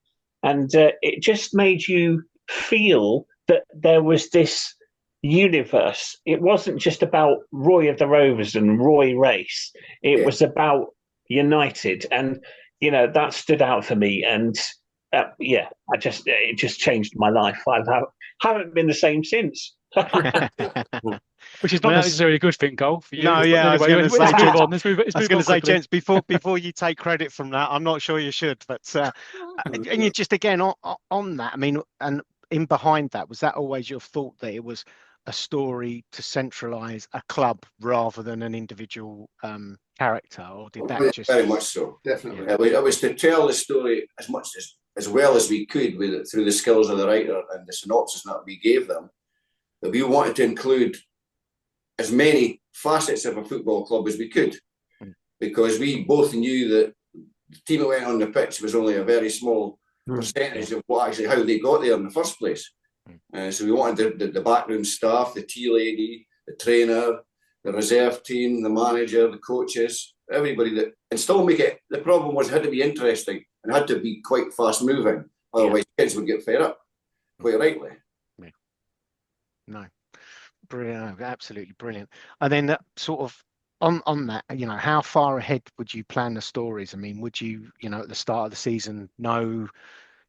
And it just made you feel that there was this universe. It wasn't just about Roy of the Rovers and Roy Race. It was about United. And, that stood out for me. And it just changed my life. I haven't been the same since. Which is not necessarily a good thing, Cole, for you. No, yeah, anyway, let's move on. Let's move on quickly. Gents, before you take credit from that, I'm not sure you should, but and you just again on that, I mean, and in behind that, was that always your thought that it was a story to centralise a club rather than an individual character, or did that just very much so? Definitely. It was to tell the story as well as we could through the skills of the writer and the synopsis that we gave them. That we wanted to include as many facets of a football club as we could, because we both knew that the team that went on the pitch was only a very small percentage of how they got there in the first place. So we wanted the backroom staff, the tea lady, the trainer, the reserve team, the manager, the coaches, everybody and still make it. The problem was it had to be interesting and had to be quite fast moving. Otherwise, kids would get fed up, quite rightly. Yeah. No. Brilliant, absolutely brilliant. And then sort of on that, how far ahead would you plan the stories? I mean, would you, at the start of the season know,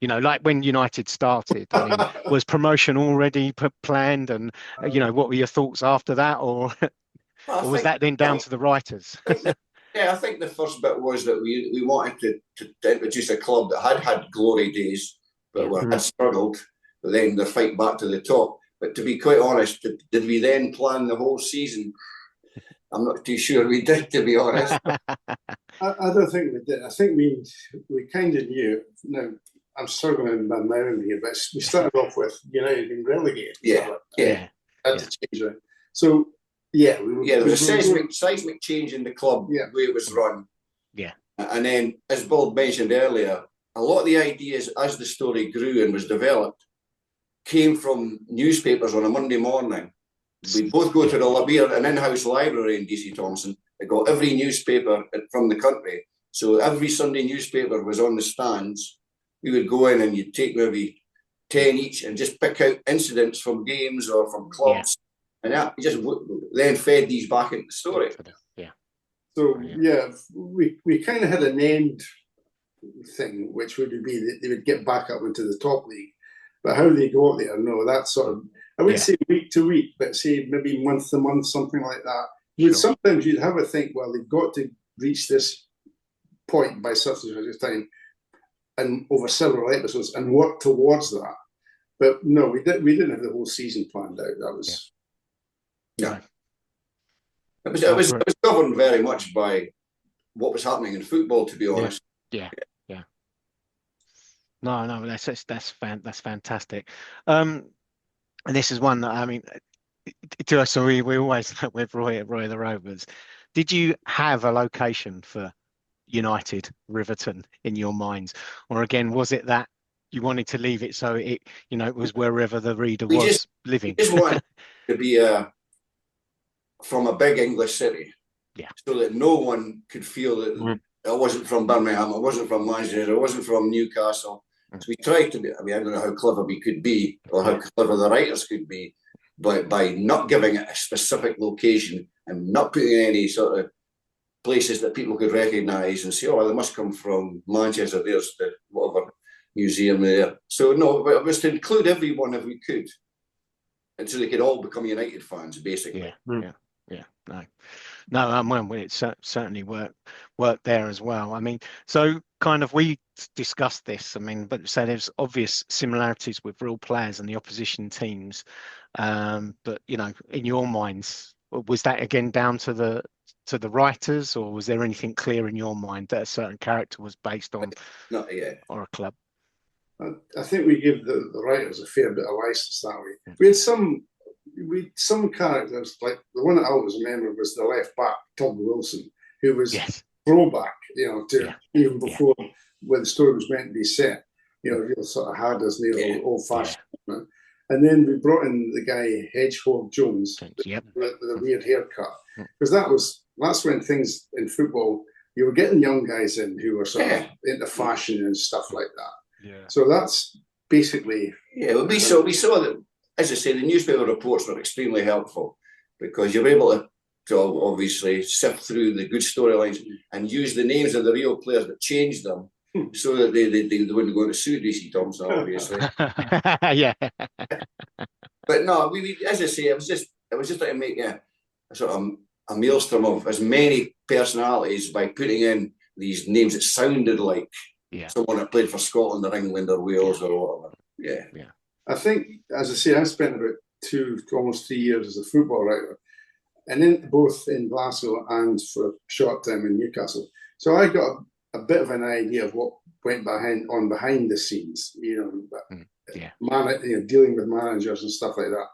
like when United started, I mean, was promotion already planned, and what were your thoughts after that, or was that then down to the writers? Yeah, I think the first bit was that we wanted to introduce a club that had glory days, but had struggled, but then the fight back to the top. But to be quite honest, did we then plan the whole season? I'm not too sure we did, to be honest. I don't think we did. I think we kind of knew. Now, I'm struggling in my memory here, but we started off with United being relegated. Yeah. Had to change that. So, there was a seismic change in the club, the way it was run. Yeah. And then, as Bill mentioned earlier, a lot of the ideas as the story grew and was developed came from newspapers on a Monday morning. We both go to we are an in-house library in DC Thomson that got every newspaper from the country. So every Sunday newspaper was on the stands. We would go in and you'd take maybe 10 each and just pick out incidents from games or from clubs. And that just then fed these back into the story. Yeah. So, we kind of had an end thing, which would be that they would get back up into the top league. But how they got there, no, that's sort of, I wouldn't say week to week, but say maybe month to month, something like that. Sometimes you'd have a think, well, they've got to reach this point by such a time and over several episodes and work towards that. But no, we didn't have the whole season planned out. That was... Yeah. It was governed very much by what was happening in football, to be honest. Yeah. No, that's fantastic. And this is one that, I mean, to us, so we always with Roy the Rovers. Did you have a location for United Riverton in your minds, or again, was it that you wanted to leave it so it was wherever the reader was living? We just wanted to be from a big English city, so that no one could feel that I wasn't from Birmingham, I wasn't from Manchester, I wasn't from Newcastle. So we tried to be, I mean, I don't know how clever we could be or how clever the writers could be, but by not giving it a specific location and not putting any sort of places that people could recognise and say, oh, they must come from Manchester, there's the whatever museum there. So no, it was to include everyone if we could, and so they could all become United fans, basically. Well, it certainly worked there as well. I mean, so kind of we discussed this. I mean, but so there's obvious similarities with real players and the opposition teams. But in your minds, was that again down to the writers, or was there anything clear in your mind that a certain character was based on, or a club? I think we give the writers a fair bit of license that way. We had some characters, like the one that I always remember was the left back, Tom Wilson, who was throwback, to even before where the story was meant to be set. Real sort of hard as old fashioned. And then we brought in the guy Hedgehog Jones with a weird haircut, because that's when things in football, you were getting young guys in who were sort of into fashion and stuff like that. Yeah. So that's basically we saw that. As I say, the newspaper reports were extremely helpful because you're able to obviously sift through the good storylines and use the names of the real players that changed them so that they wouldn't go to sue DC Thomson, obviously. But no, as I say, it was just like to make a sort of a maelstrom of as many personalities by putting in these names that sounded like someone that played for Scotland or England or Wales or whatever. Yeah. I think, as I say, I spent about almost 3 years as a football writer, and both in Glasgow and for a short time in Newcastle. So I got a bit of an idea of what went behind the scenes, dealing with managers and stuff like that.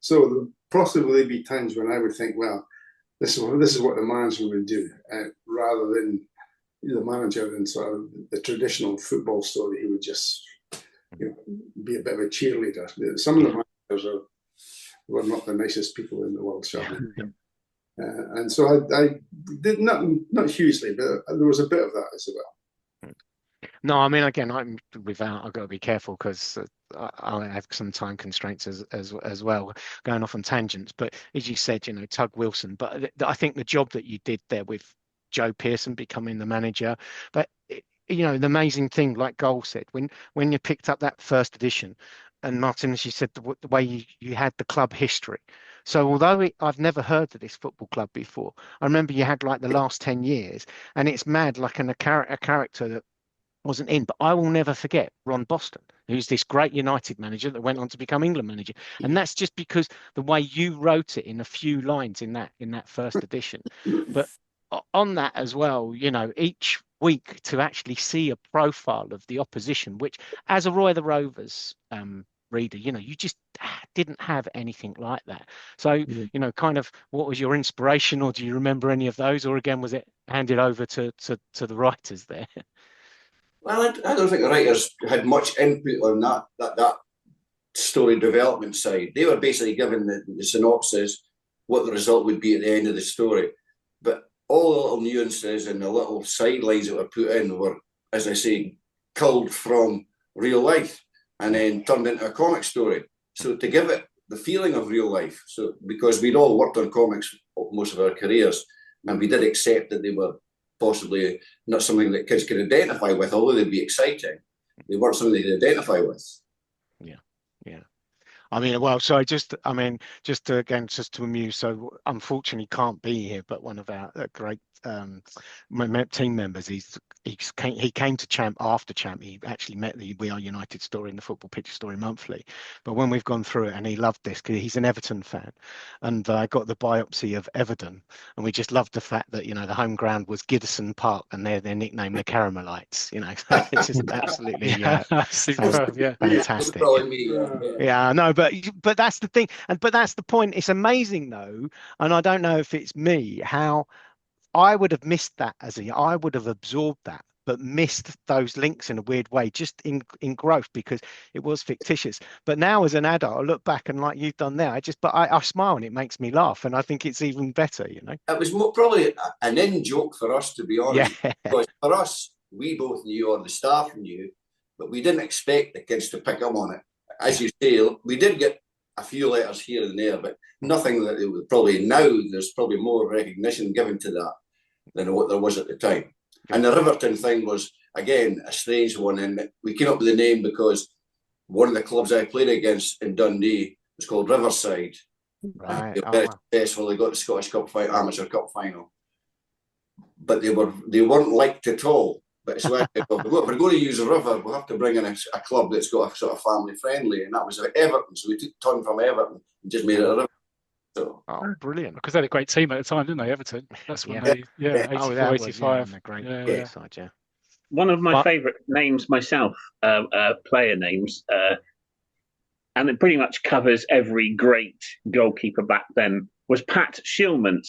So there'll possibly be times when I would think, well, this is what the manager would do, rather than the manager in sort of the traditional football story. He would just be a bit of a cheerleader. Some of the managers were not the nicest people in the world, certainly. And so I did not hugely, but there was a bit of that as well. No, I mean, again, I've got to be careful because I have some time constraints as well, going off on tangents. But as you said, Tug Wilson. But I think the job that you did there with Joe Pearson becoming the manager, but the amazing thing, like Goal said, when you picked up that first edition, and Martin, as you said, the way you had the club history. So although I've never heard of this football club before, I remember you had like the last 10 years, and it's mad, like a character that wasn't in. But I will never forget Ron Boston, who's this great United manager that went on to become England manager. And that's just because the way you wrote it in a few lines in that first edition. But on that as well, each week to actually see a profile of the opposition, which as a Roy the Rovers reader, you just didn't have anything like that. So, kind of what was your inspiration, or do you remember any of those? Or again, was it handed over to the writers there? Well, I don't think the writers had much input on that story development side. They were basically given the synopsis, what the result would be at the end of the story. But all the little nuances and the little sidelines that were put in were, as I say, culled from real life and then turned into a comic story. So to give it the feeling of real life, so because we'd all worked on comics most of our careers, and we did accept that they were possibly not something that kids could identify with, although they'd be exciting. They weren't something they could identify with. Yeah. I mean, well, so just to amuse. So unfortunately can't be here, but one of our great team members, he came to Champ after Champ. He actually met the We Are United story in the Football Picture Story Monthly. But when we've gone through it, and he loved this because he's an Everton fan, and I got the biopsy of Everton, and we just loved the fact that the home ground was Giddison Park, and their nickname the Caramelites. It's just absolutely fantastic. Yeah, no, but that's the thing, but that's the point. It's amazing though, and I don't know if it's me, how I would have missed that I would have absorbed that, but missed those links in a weird way, just in growth, because it was fictitious. But now as an adult, I look back and like you've done there, I smile and it makes me laugh, and I think it's even better. It was probably an in-joke for us, to be honest, because for us, we both knew, or the staff knew, but we didn't expect the kids to pick up on it. As you say, we did get a few letters here and there, but nothing that it would probably now. There's probably more recognition given to that than what there was at the time. And the Riverton thing was, again, a strange one. And we came up with the name because one of the clubs I played against in Dundee was called Riverside. Right. They were very successful. They got the Scottish Cup Amateur Cup final, but they weren't liked at all. But so if we're going to use a river, we'll have to bring in a club that's got a sort of family friendly, and that was Everton. So we took a ton from Everton and just made it a river. So, brilliant! Because they had a great team at the time, didn't they, Everton? That's when they 84, 85. Great side, yeah. One of my favourite names myself, player names, and it pretty much covers every great goalkeeper back then, was Pat Shillmans.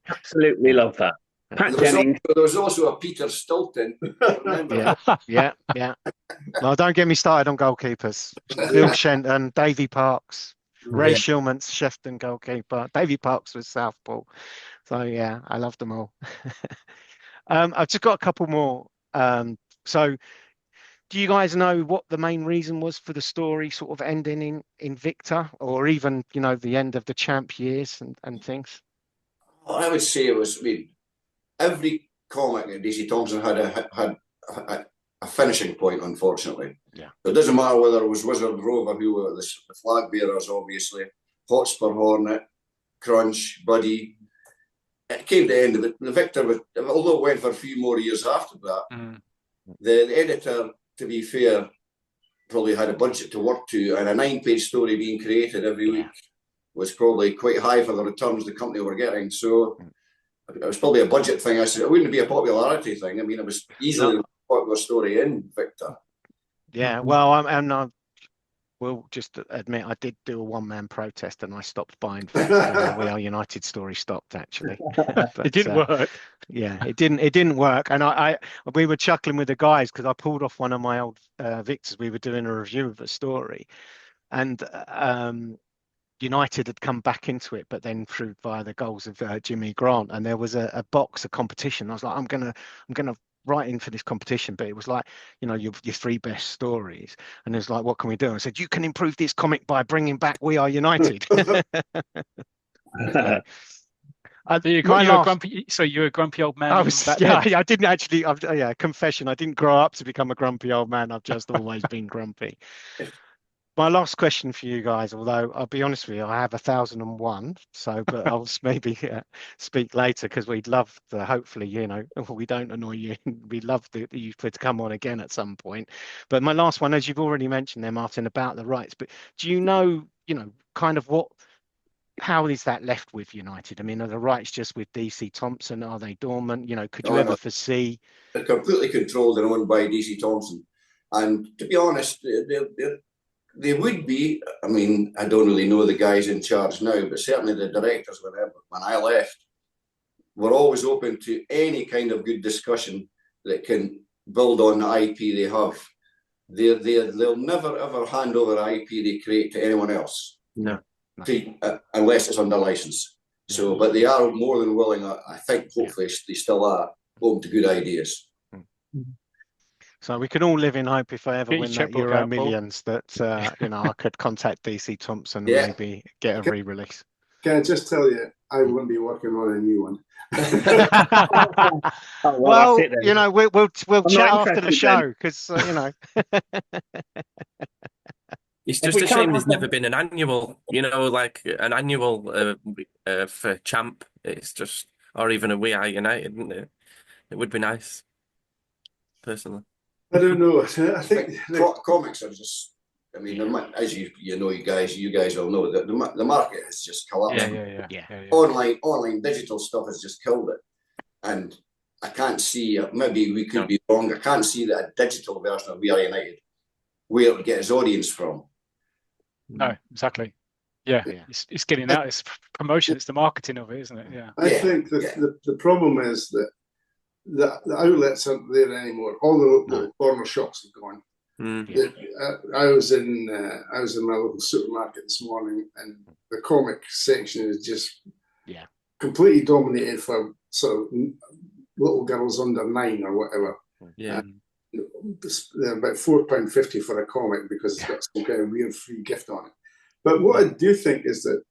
Absolutely love that. Pat Jennings. There was also a Peter Stilton. Yeah. Well, don't get me started on goalkeepers. Bill Shenton, Davy Parks, Ray Shillmans, Shefton goalkeeper. Davy Parks was Southpaw. So yeah, I love them all. I've just got a couple more. So do you guys know what the main reason was for the story sort of ending in Victor, or even, the end of the Champ years and things? Well, I would say it was, every comic that DC Thomson had a finishing point, unfortunately. Yeah. So it doesn't matter whether it was Wizard Rover, who were the flag bearers, obviously, Hotspur Hornet, Crunch, Buddy. It came to the end of it. The Victor, although it went for a few more years after that, the editor, to be fair, probably had a budget to work to, and a 9-page story being created every week was probably quite high for the returns the company were getting. So it was probably a budget thing. I said it wouldn't be a popularity thing. I mean, it was easily the popular story in Victor. Yeah, well, I will just admit I did do a one-man protest and I stopped buying Victor. We Are United story stopped, actually. But, it didn't work. Yeah, it didn't work. And we were chuckling with the guys because I pulled off one of my old Victors. We were doing a review of a story, and United had come back into it, but then through via the goals of Jimmy Grant, and there was a competition. I was like, I'm gonna write in for this competition, but it was like, your 3 best stories, and it was like, what can we do? And I said, you can improve this comic by bringing back We Are United. So you're a grumpy old man. I didn't actually. Confession. I didn't grow up to become a grumpy old man. I've just always been grumpy. My last question for you guys, although I'll be honest with you, I have 1,001. But I'll maybe speak later because we'd love to. Hopefully, we don't annoy you. We'd love you to come on again at some point. But my last one, as you've already mentioned there, Martin, about the rights. But do you know, kind of how is that left with United? I mean, are the rights just with DC Thomson? Are they dormant? Could you ever foresee? They're completely controlled and owned by DC Thomson. And to be honest, they would be. I mean, I don't really know the guys in charge now, but certainly the directors, when I left, were always open to any kind of good discussion that can build on the IP they have. They'll never, ever hand over IP they create to anyone else. No. Unless it's under license. So, but they are more than willing. I think, hopefully, they still are open to good ideas. So we can all live in hope if I ever win that Euro Millions that I could contact DC Thomson and maybe get a re-release. Can I just tell you, I wouldn't be working on a new one. Well, we'll chat after the show because It's just a shame there's never been an annual, like an annual for Champ. It's just, or even a We Are United. It would be nice, personally. I don't know. I think comics are just. I mean, as you guys all know that the market has just collapsed. Yeah. Online digital stuff has just killed it, and I can't see. Maybe we could be wrong. I can't see that a digital version of We Are United where it get its audience from. No, exactly. Yeah. It's getting out. It's promotion. It's the marketing of it, isn't it? Yeah. I think the problem is that the outlets aren't there anymore. All the corner shops have gone. I was in my local supermarket this morning, and the comic section is just completely dominated for sort of little girls under 9 or whatever. Yeah. They're about £4.50 for a comic because it's got some kind of weird free gift on it. But what I do think is that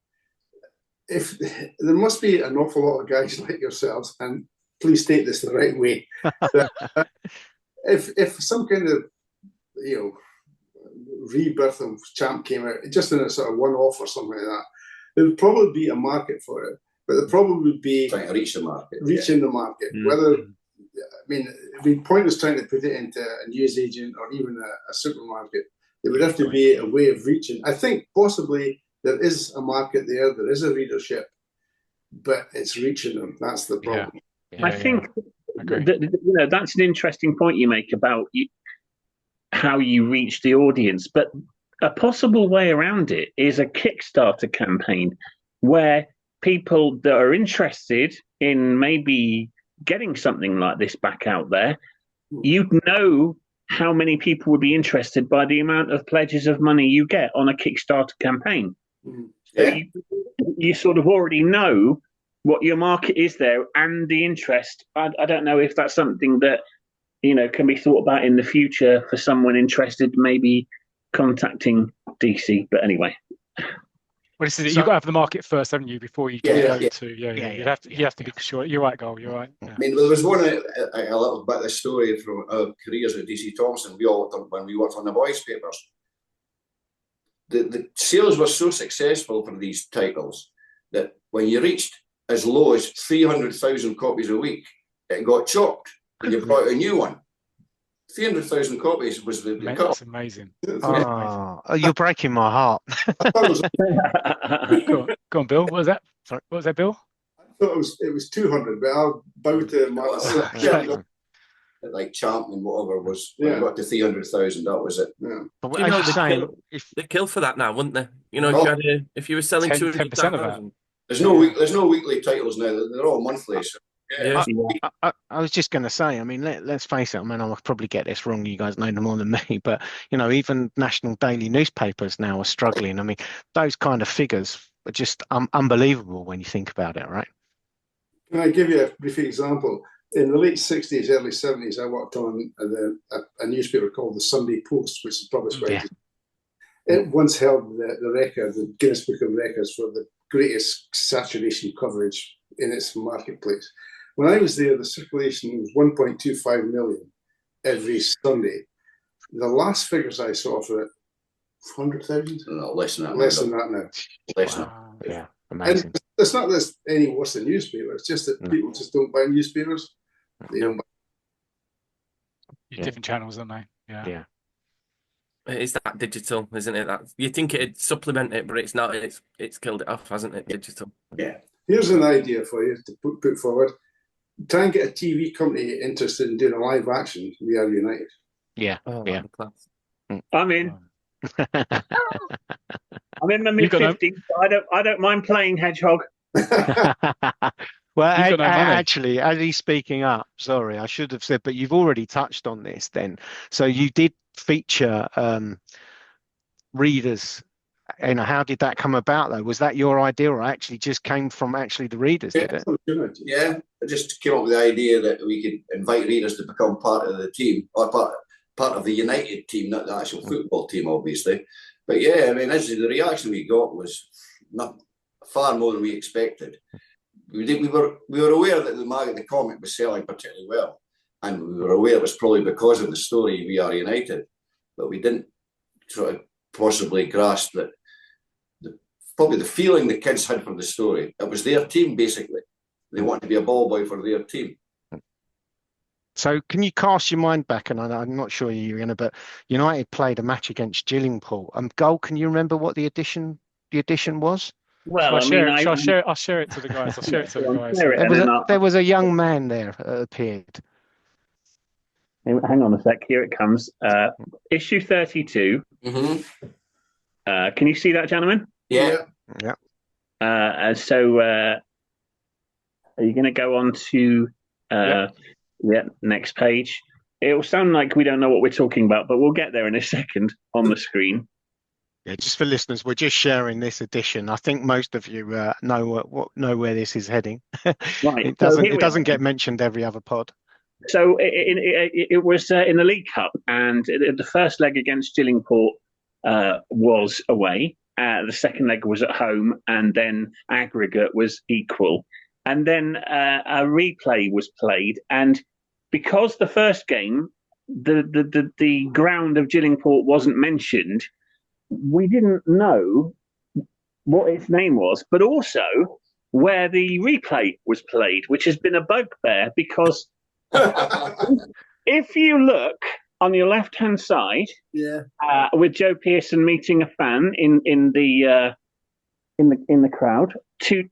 if there must be an awful lot of guys like yourselves, and please take this the right way, if some kind of rebirth of Champ came out just in a sort of one-off or something like that, there would probably be a market for it. But the problem would be trying to reach the market. Reaching the market. Whether it'd be pointless trying to put it into a newsagent or even a supermarket. There would have to be a way of reaching. I think possibly there is a market there. There is a readership, but it's reaching them. That's the problem. I think that's an interesting point you make about how you reach the audience. But a possible way around it is a Kickstarter campaign where people that are interested in maybe getting something like this back out there, you'd know how many people would be interested by the amount of pledges of money you get on a Kickstarter campaign. So you sort of already know what your market is there and the interest. I don't know if that's something that can be thought about in the future for someone interested, maybe contacting DC. But anyway. Well, this is it. So- You've got to have the market first, haven't you, before you can Yeah, go yeah. to you Yeah, have to be sure. You're right, Goal. You're right. Yeah. I mean, there was a little bit of the story from our careers at DC Thomson. We all when we worked on the boys' papers. The sales were so successful for these titles that when you reached as low as 300,000 copies a week, it got chopped and you brought a new one. 300,000 copies was the Mate, cut. that's amazing. Oh, you're breaking my heart. Go on, Bill. What was that? Sorry, what was that, Bill? I thought it was 200, but I'll bow to my. Like Champion, whatever was, Yeah. when it got to 300,000, that was it. Yeah. But Do you as know you're saying, they kill for that now, wouldn't they? You know, Oh. if you were selling 10% 200,000. of that. There's no weekly titles now. They're all monthly. So, yeah. I was just going to say, I mean, let's face it. I mean, I'll probably get this wrong. You guys know more than me, but even national daily newspapers now are struggling. I mean, those kind of figures are just unbelievable when you think about it, right? Can I give you a brief example? In the late 60s, early 70s, I worked on a newspaper called the Sunday Post, which is published by. Yeah. It once held the record, the Guinness Book of Records, for the greatest saturation coverage in its marketplace. When I was there, the circulation was 1.25 million every Sunday. The last figures I saw for it, 100,000? No, less than that. Less than that now. Less than Wow. Yeah, amazing. And it's not that it's any worse than newspaper. It's just that people just don't buy newspapers. They don't buy. Different channels, aren't they? Yeah. It's that digital, isn't it? That you think it'd supplement it, but it's not. It's killed it off, hasn't it? Digital. Yeah. Here's an idea for you to put forward. Try and get a TV company interested in doing a live action. We Are United. Yeah. Oh, Yeah. class. I'm in. I'm in my mid 50s. I don't mind playing Hedgehog. Well, You've got no money. actually, as he's speaking up, sorry, I should have said, but you've already touched on this then. So you did feature readers. How did that come about, though? Was that your idea, or actually just came from the readers, did it? Yeah, I just came up with the idea that we could invite readers to become part of the team, or part of the United team, not the actual football team, obviously. But yeah, I mean, the reaction we got was not far more than we expected. We were aware that the comic was selling particularly well, and we were aware it was probably because of the story We Are United, but we didn't sort of possibly grasp that probably the feeling the kids had for the story. It was their team, basically. They wanted to be a ball boy for their team. So can you cast your mind back? And I'm not sure you're going to, but United played a match against Gillingport. Goal, can you remember what the addition was? Well, I'll share it to the guys. I'll share it to the guys. There was a young man there appeared. Hang on a sec. Here it comes. Issue 32. Mm-hmm. Can you see that, gentlemen? Yeah. Yeah. So are you going to go on to next page? It will sound like we don't know what we're talking about, but we'll get there in a second on the screen. Yeah, just for listeners, we're just sharing this edition. I think most of you know where this is heading. Right. It doesn't get mentioned every other pod. So it was in the League Cup, and the first leg against Gillingport was away. The second leg was at home, and then aggregate was equal. And then a replay was played, and because the first game, the ground of Gillingport wasn't mentioned, we didn't know what its name was, but also where the replay was played, which has been a bugbear because if you look on your left-hand side, with Joe Pearson meeting a fan in the crowd, two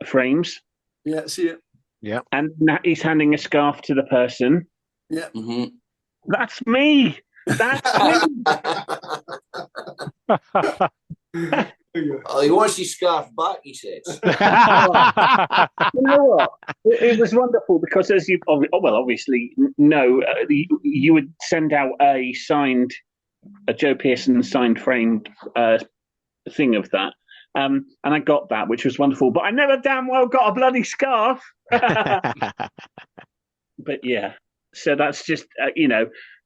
frames. Yeah, see it. Yeah, and he's handing a scarf to the person. Yeah, that's me. That's me. Oh, he wants his scarf back, he says. You know what? It was wonderful because, as you obviously know, you would send out a Joe Pearson signed framed thing of that. And I got that, which was wonderful. But I never damn well got a bloody scarf. But yeah, so that's just,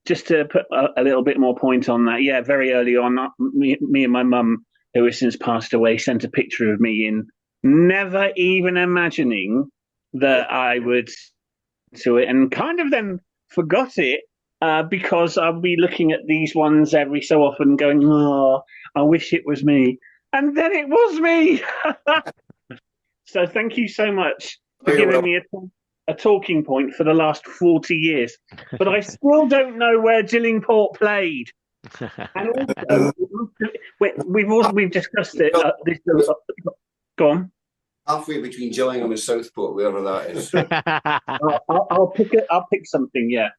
just to put a little bit more point on that. Yeah, very early on, me and my mum who has since passed away, sent a picture of me in, never even imagining that I would do it, and kind of then forgot it because I'll be looking at these ones every so often, going, "Oh, I wish it was me," and then it was me. So thank you so much for giving me a talking point for the last 40 years. But I still don't know where Gillingport played. And also, we've discussed it. Go on. Halfway between Gillingham and Southport, wherever that is. I'll pick something. Yeah.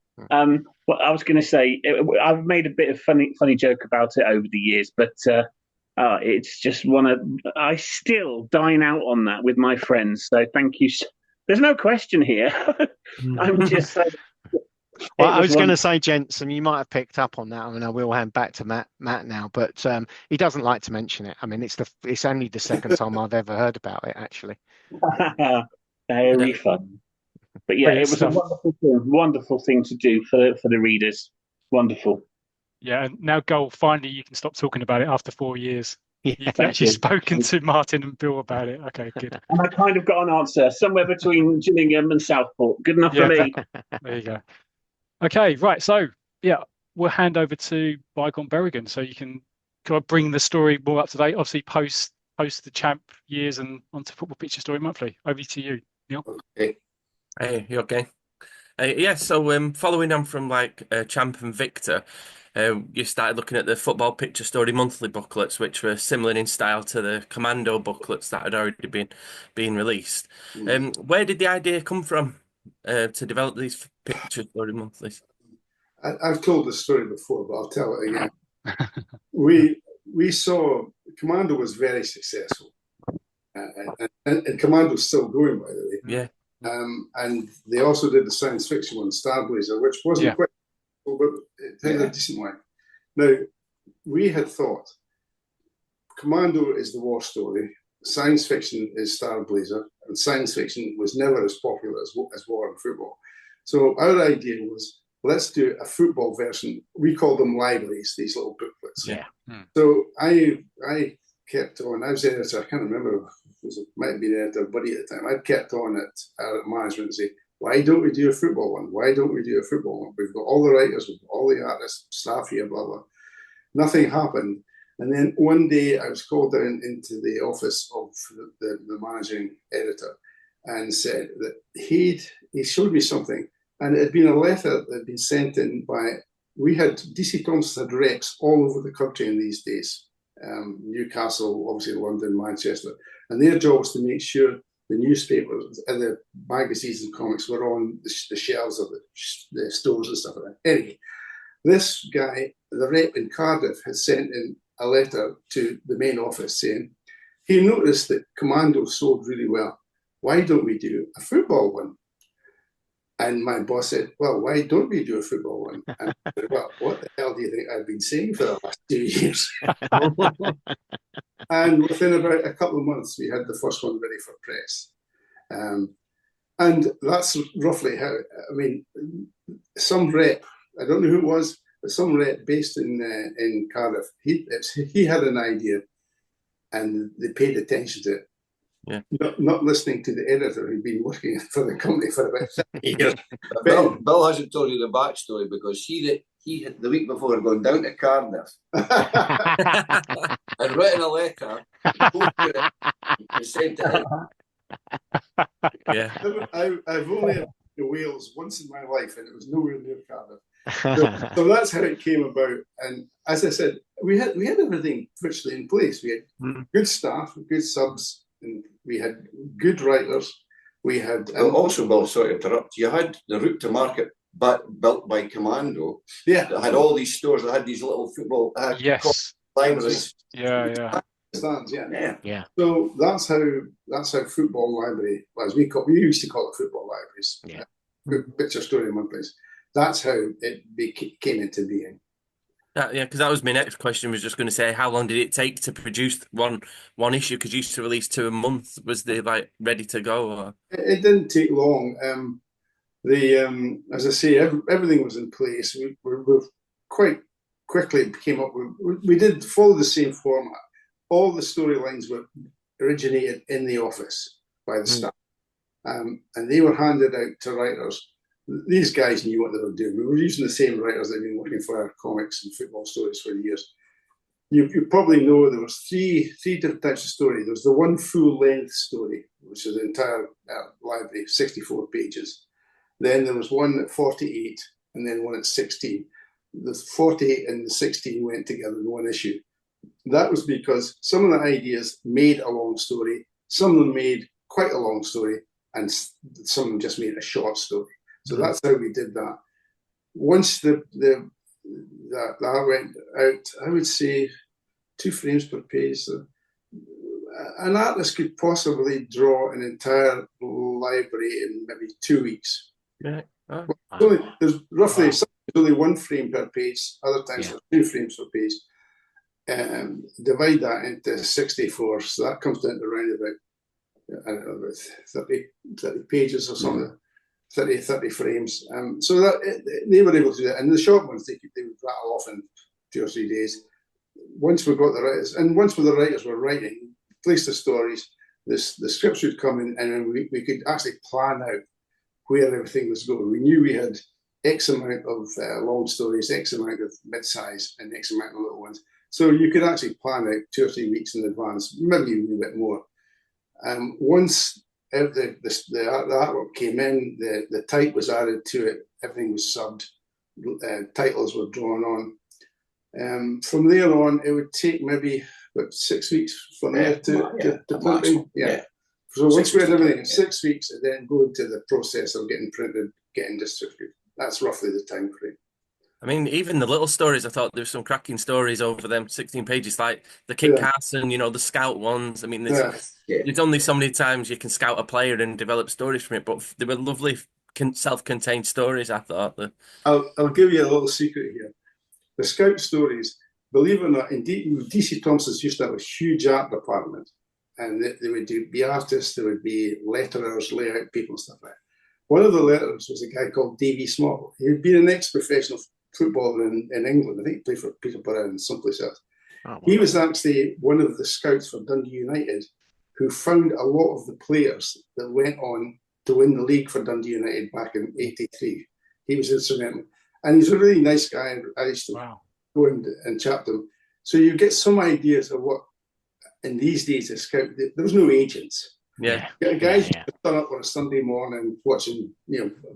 What I was going to say, I've made a bit of funny joke about it over the years, but it's just I still dine out on that with my friends. So thank you. There's no question here. I'm just. Well, I was going to say, gents, and you might have picked up on that. I mean, I will hand back to Matt now, but he doesn't like to mention it. I mean, it's only the second time I've ever heard about it, actually. Very fun. But yeah, it was a wonderful thing to do for the readers. Wonderful. Yeah, and now, Goal, finally you can stop talking about it after 4 years. Yeah, You've actually spoken to Martin and Bill about it. Okay, good. And I kind of got an answer somewhere between Gillingham and Southport. Good enough for me. There you go. Okay, right. So, yeah, we'll hand over to Bygone Berrigan, so you can kind of bring the story more up to date. Obviously, post the champ years and onto Football Picture Story Monthly. Over to you, Neil. Okay. Hey, you okay? Yeah. So, following on from Champ and Victor, you started looking at the Football Picture Story Monthly booklets, which were similar in style to the Commando booklets that had already been released. Where did the idea come from to develop these Picture Story Monthlies? I've told this story before, but I'll tell it again. We saw Commando was very successful, and Commando's still going, by the way. Yeah. And they also did the science fiction one, Starblazer, which wasn't quite, but it had a decent one. Now, we had thought Commando is the war story, science fiction is Starblazer, and science fiction was never as popular as war and football. So our idea was, let's do a football version. We call them libraries, these little booklets. Yeah. So I kept on. I was the editor. I can't remember. It might have been editor buddy at the time. I kept on at management and say, why don't we do a football one? Why don't we do a football one? We've got all the writers, we've got all the artists, staff here, blah, blah. Nothing happened. And then one day I was called down into the office of the managing editor and said that he showed me something. And it had been a letter that had been sent in by, DC Thomson had reps all over the country in these days. Newcastle, obviously London, Manchester. And their job was to make sure the newspapers and the magazines and comics were on the shelves of the stores and stuff like that. Anyway, this guy, the rep in Cardiff, had sent in a letter to the main office saying, he noticed that Commando sold really well. Why don't we do a football one? And my boss said, well, why don't we do a football one? And I said, well, what the hell do you think I've been saying for the last 2 years? And within about a couple of months, we had the first one ready for press. And that's roughly how, I mean, some rep, I don't know who it was, but some rep based in Cardiff, he had an idea and they paid attention to it. Yeah. Not listening to the editor who'd been working for the company for about 30 years. Bill hasn't told you the backstory because he had the week before had gone down to Cardiff and written a letter and sent it in. Yeah. I've only been to Wales once in my life and it was nowhere near Cardiff. So that's how it came about. And as I said, we had everything virtually in place. We had good staff, good subs, and we had good writers. We had also, Bill, sorry to interrupt. You had the route to market, but built by Commando. Yeah, that had all these stores that had these little football libraries. Yeah. Stands, yeah. So that's how football library was. We used to call it football libraries. Yeah. Picture Story Monthlies. That's how it came into being. Yeah, because that was my next question. Was just going to say, how long did it take to produce one issue? Because you used to release 2 a month. Was they ready to go? Or? It didn't take long. As I say, everything was in place. We quite quickly came up with. We did follow the same format. all the storylines were originated in the office by the staff. And they were handed out to writers. These guys knew what they were doing. We were using the same writers that had been working for our comics and football stories for years. You probably know there was three different types of story. There was the one full-length story, which is the entire library, 64 pages. Then there was one at 48, and then one at 16. The 48 and the 16 went together in one issue. That was because some of the ideas made a long story, some of them made quite a long story, and some of them just made a short story. So that's how we did that. Once that went out, I would say 2 frames per page. So an artist could possibly draw an entire library in maybe 2 weeks. Yeah. Oh. There's roughly only 1 frame per page. Other times there's 2 frames per page. Divide that into 64, so that comes down to around about 30 pages or something. 30 frames. So that they were able to do that. And the short ones, they would rattle off in 2 or 3 days. Once we got the writers, and once the writers were writing, place the stories, the scripts would come in, and then we could actually plan out where everything was going. We knew we had X amount of long stories, X amount of mid-size, and X amount of little ones. So you could actually plan out 2 or 3 weeks in advance, maybe even a bit more. Once the artwork came in, the type was added to it, everything was subbed, titles were drawn on. From there on, it would take maybe 6 weeks from there to printing. Yeah. So once we had everything in 6 weeks, and then go into the process of getting printed, getting distributed. That's roughly the time frame. I mean, even the little stories, I thought there were some cracking stories over them 16 pages, like the Kit Carson, the scout ones. I mean, there's only so many times you can scout a player and develop stories from it, but they were lovely self-contained stories, I thought. I'll give you a little secret here. The scout stories, believe it or not, indeed, DC Thomson's used to have a huge art department, and they would be artists, there would be letterers, layout people, and stuff like that. One of the letterers was a guy called Davy Small. He'd been an ex-professional footballer in England. I think he played for Peterborough and someplace else. Oh, wow. He was actually one of the scouts for Dundee United who found a lot of the players that went on to win the league for Dundee United back in '83. He was instrumental. And he's a really nice guy. I used to go and chat to him. So you get some ideas of what, in these days, a scout, there was no agents. Yeah. Guys turn up on a Sunday morning watching,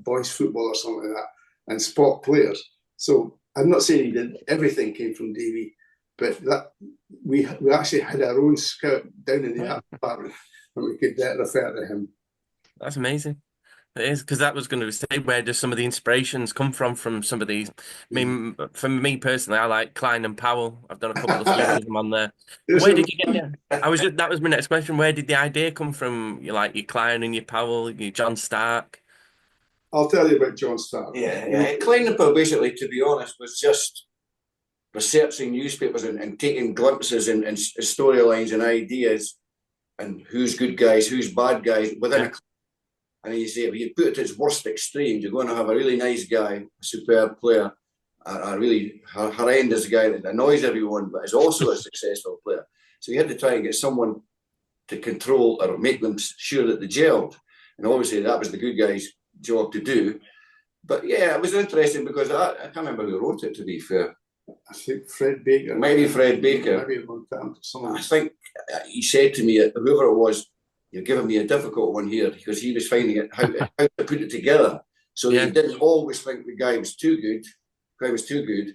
boys football or something like that and spot players. So I'm not saying he did everything came from Davy, but that we actually had our own scout down in the art department, and we could refer to him. That's amazing. It is, because that was going to say, where does some of the inspirations come from some of these? I mean, for me personally, I like Klein and Powell. I've done a couple of stories of them on there. Where did you get them? That was my next question. Where did the idea come from? You like your Klein and your Powell, your John Stark? I'll tell you about John Stark. Yeah. Klein and Powell, basically, to be honest, was just researching newspapers and taking glimpses and storylines and ideas and who's good guys, who's bad guys within a club. And if you put it to its worst extreme, you're going to have a really nice guy, a superb player, a really horrendous guy that annoys everyone, but is also a successful player. So you had to try and get someone to control or make them sure that they gelled. And obviously that was the good guy's job to do. But yeah, it was interesting because I can't remember who wrote it, to be fair. I think Fred Baker. Maybe Fred Baker. Maybe someone. I think he said to me, whoever it was, you're giving me a difficult one here, because he was finding it how to put it together. So he didn't always think the guy was too good. The guy was too good.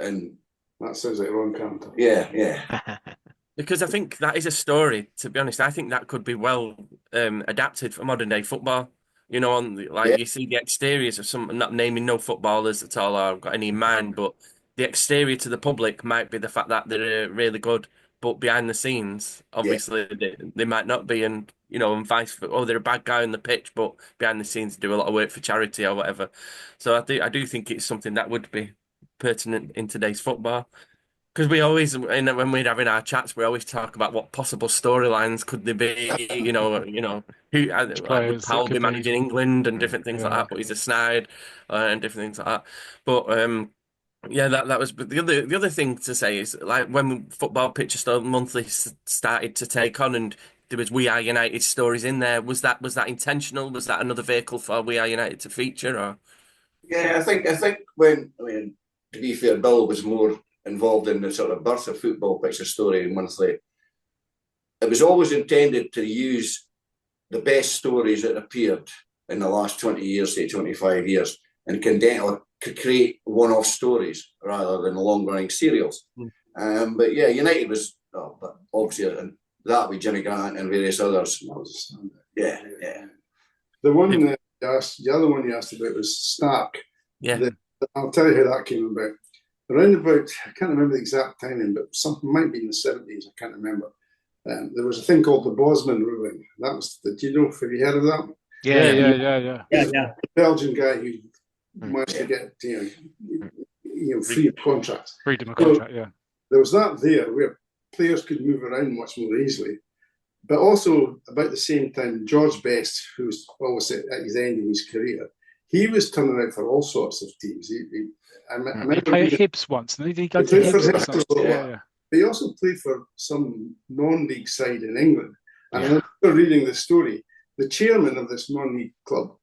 And that sounds like Ron Carter. Yeah. Because I think that is a story, to be honest. I think that could be well adapted for modern day football. You see the exteriors of some, not naming no footballers at all, or I've got any in mind, but the exterior to the public might be the fact that they're really good, but behind the scenes, obviously, they might not be, and and vice versa. Oh, they're a bad guy on the pitch, but behind the scenes, do a lot of work for charity or whatever. So I do think it's something that would be pertinent in today's football. Because we always, when we're having our chats, we always talk about what possible storylines could there be. Who would Powell be managing England and different things like that. But he's a snide and different things like that. But Yeah, that was. But the other thing to say is like when Football Picture Story Monthly started to take on, and there was We Are United stories in there. Was that intentional? Was that another vehicle for We Are United to feature? Or Yeah, I think when I mean, to be fair, Bill was more involved in the sort of birth of Football Picture Story Monthly. It was always intended to use the best stories that appeared in the last 20 years, say 25 years, and condense or create one-off stories rather than long-running serials. But yeah, United was, but obviously that with Jimmy Grant and various others. Yeah. The other one you asked about was Stark. yeah, I'll tell you how that came about. Around about, I can't remember the exact timing, but something might be in the 70s. I can't remember. There was a thing called the Bosman ruling. That was, have you heard of that? Yeah. He's a Belgian guy who managed to get free of contracts. Freedom of contract, yeah. There was that there where players could move around much more easily. But also about the same time, George Best, who's always at his end in his career, he was turning out for all sorts of teams. He played at Hibs once, didn't he? Go to played for Hibs or Hibs something? for a Yeah, while. yeah. But he also played for some non-league side in England. And I remember reading the story. The chairman of this non-league club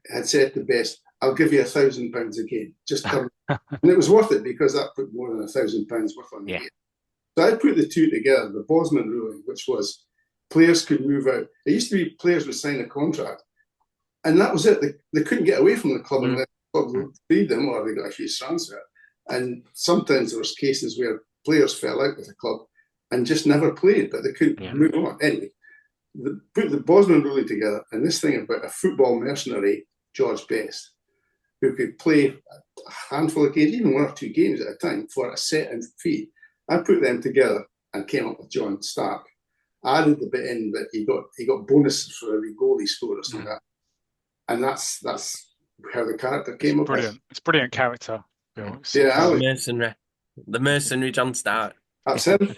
had said to Best, "I'll give you £1,000 a game. Just come." And it was worth it because that put more than £1,000 worth on the game. So I put the two together, the Bosman ruling, which was players could move out. It used to be players would sign a contract, and that was it. They couldn't get away from the club unless the club would feed them or they got a huge transfer. And sometimes there was cases where players fell out with the club and just never played, but they couldn't move on. Anyway, put the Bosman ruling together and this thing about a football mercenary, George Best, who could play a handful of games, even 1 or 2 games at a time for a set fee. I put them together and came up with John Stark. I added the bit in that he got bonuses for every goal he scored or something like that. And that's how the character came up. Brilliant. It's brilliant character. the mercenary John Stark. That's him.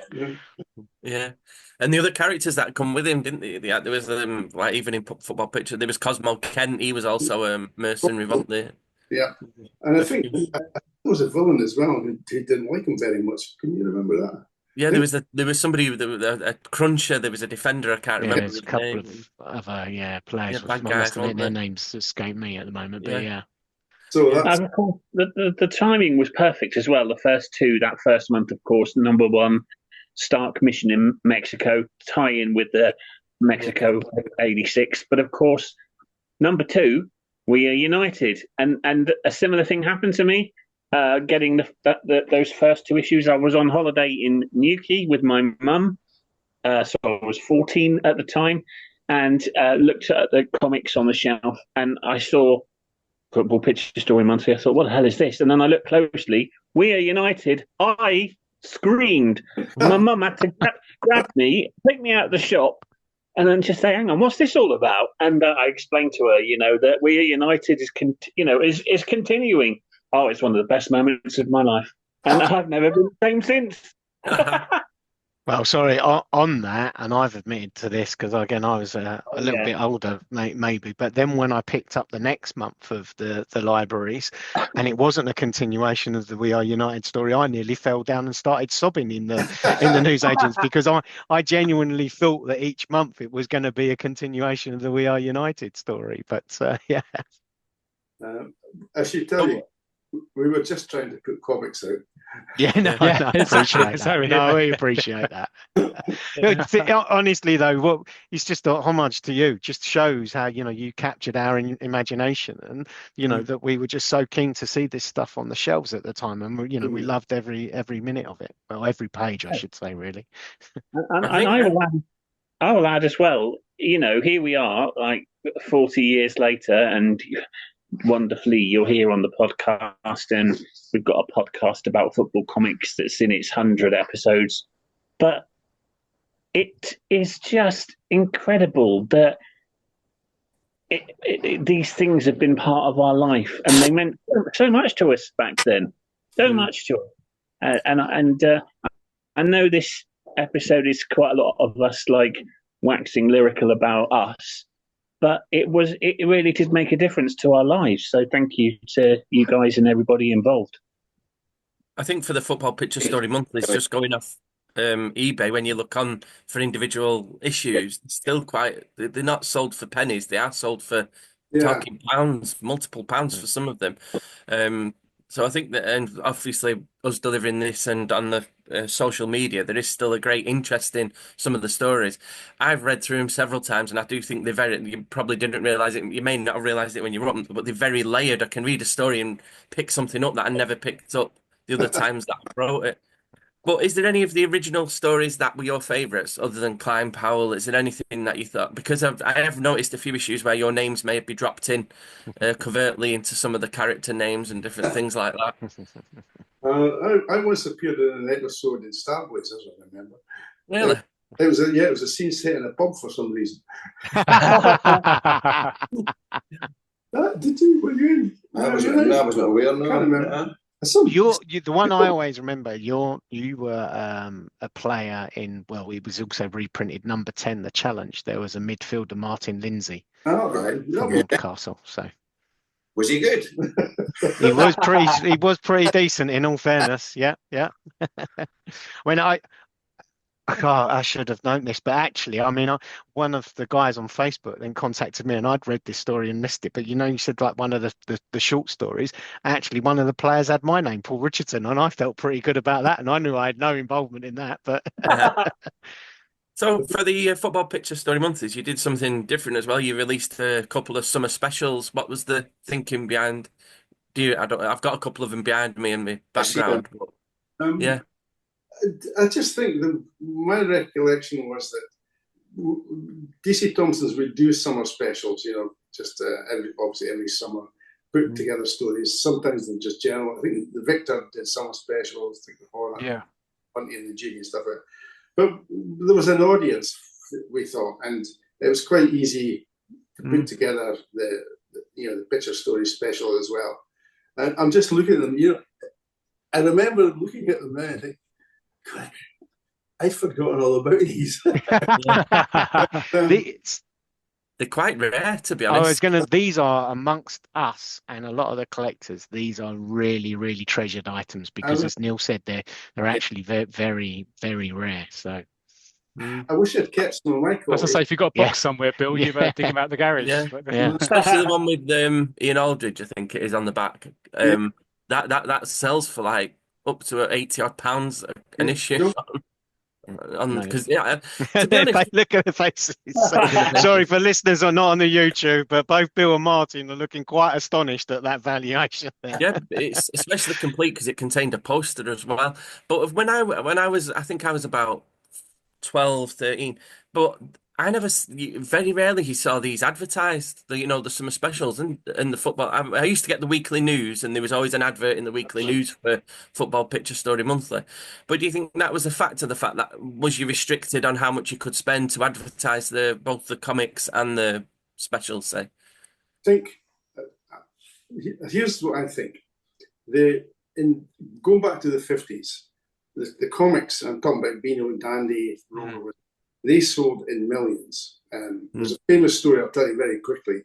Yeah, and the other characters that come with him, didn't they? There was like even in Football Picture, there was Cosmo Kent. He was also a mercenary, wasn't there? Yeah, and I think there was a villain as well who didn't like him very much. Can you remember that? Yeah, there was somebody, a cruncher. There was a defender. I can't remember. There's a couple of other players. bad I must guys, admit their names escape me at the moment, but yeah. So and of course, the timing was perfect as well. The first two, that first month, of course, number one, Stark mission in Mexico, tie in with the Mexico '86. But of course, number two, We Are United, and a similar thing happened to me. Getting those first 2 issues, I was on holiday in Newquay with my mum, so I was 14 at the time, and looked at the comics on the shelf, and I saw Football Picture Story Monthly. I thought, what the hell is this? And then I looked closely. We Are United. I screamed. My mum had to grab me, take me out of the shop, and then just say, "Hang on, what's this all about?" And I explained to her, that We Are United is continuing. Oh, it's one of the best moments of my life, and I've never been the same since. Well, sorry, on that, and I've admitted to this because, again, I was a little bit older, maybe. But then when I picked up the next month of the libraries, and it wasn't a continuation of the We Are United story, I nearly fell down and started sobbing in the newsagents because I genuinely thought that each month it was going to be a continuation of the We Are United story. But yeah. I should tell you, we were just trying to put comics out. Yeah, no, appreciate that. No, we appreciate that. Honestly, though, it's just a homage to you. Just shows how you captured our imagination, and that we were just so keen to see this stuff on the shelves at the time, and we loved every minute of it. Well, every page, I should say, really. And I will add as well. Here we are, like 40 years later, and wonderfully you're here on the podcast, and we've got a podcast about football comics that's in its 100 episodes, but it is just incredible that these things have been part of our life, and they meant so much to us back then, much to us. And I know this episode is quite a lot of us like waxing lyrical about us, but it really did make a difference to our lives. So thank you to you guys and everybody involved. I think for the Football Picture Story Monthly, it's just going off eBay. When you look on for individual issues, it's still quite. They're not sold for pennies. They are sold for talking pounds, multiple pounds for some of them. So I think that, and obviously us delivering this and on the social media, there is still a great interest in some of the stories. I've read through them several times, and I do think they're very. You probably didn't realize it. You may not have realized it when you wrote them, but they're very layered. I can read a story and pick something up that I never picked up the other times that I wrote it. But is there any of the original stories that were your favourites, other than Klein Powell? Is there anything that you thought? Because I have noticed a few issues where your names may be dropped in covertly into some of the character names and different things like that. I once appeared in an episode in Star Wars, as I remember. Really? It was a scene set in a pub for some reason. Did you? Were you in? I wasn't aware. No, can't remember. The one I always remember, you were a player in, well, it was also reprinted number 10, The Challenge. There was a midfielder, Martin Lindsay, right. from Newcastle. So was he good? he was pretty decent, in all fairness. Yeah. When I should have known this, but actually, I mean, one of the guys on Facebook then contacted me, and I'd read this story and missed it. But you said like one of the short stories. Actually, one of the players had my name, Paul Richardson, and I felt pretty good about that. And I knew I had no involvement in that. But so for the Football Picture Story Monthlies, you did something different as well. You released a couple of summer specials. What was the thinking behind? I've got a couple of them behind me in my background. Yeah. I just think that my recollection was that DC Thomson's would do summer specials, just obviously every summer, put together stories. Sometimes they're just general. I think the Victor did summer specials, like the horror, Bunty and the Genie and stuff like that. But there was an audience, we thought, and it was quite easy to put together the picture story special as well. And I'm just looking at them, I remember looking at them now and think, God, I'd forgotten all about these. They're quite rare, to be honest. These are amongst us and a lot of the collectors. These are really, really treasured items because, as Neil said, they're actually very, very, very rare. So I wish I'd kept some of my copies. As I say, if you've got a box somewhere, Bill, you better dig them out the garage. Yeah. Especially the one with Ian Aldridge, I think it is on the back. That sells for like up to £80 an issue. Because to be honest, look at the faces. Sorry for listeners who are not on the YouTube, but both Bill and Martin are looking quite astonished at that valuation there. Yeah, it's especially complete because it contained a poster as well. But when I was, I think I was about 12, 13, but very rarely he saw these advertised, the summer specials and the football. I used to get the weekly news, and there was always an advert in the weekly news for Football Picture Story Monthly. But do you think that was a factor, the fact that was you restricted on how much you could spend to advertise both the comics and the specials, say? I think, here's what I think. Going back to the 50s, the comics, I'm talking about Beano and Dandy, Rover, they sold in millions. There's a famous story I'll tell you very quickly.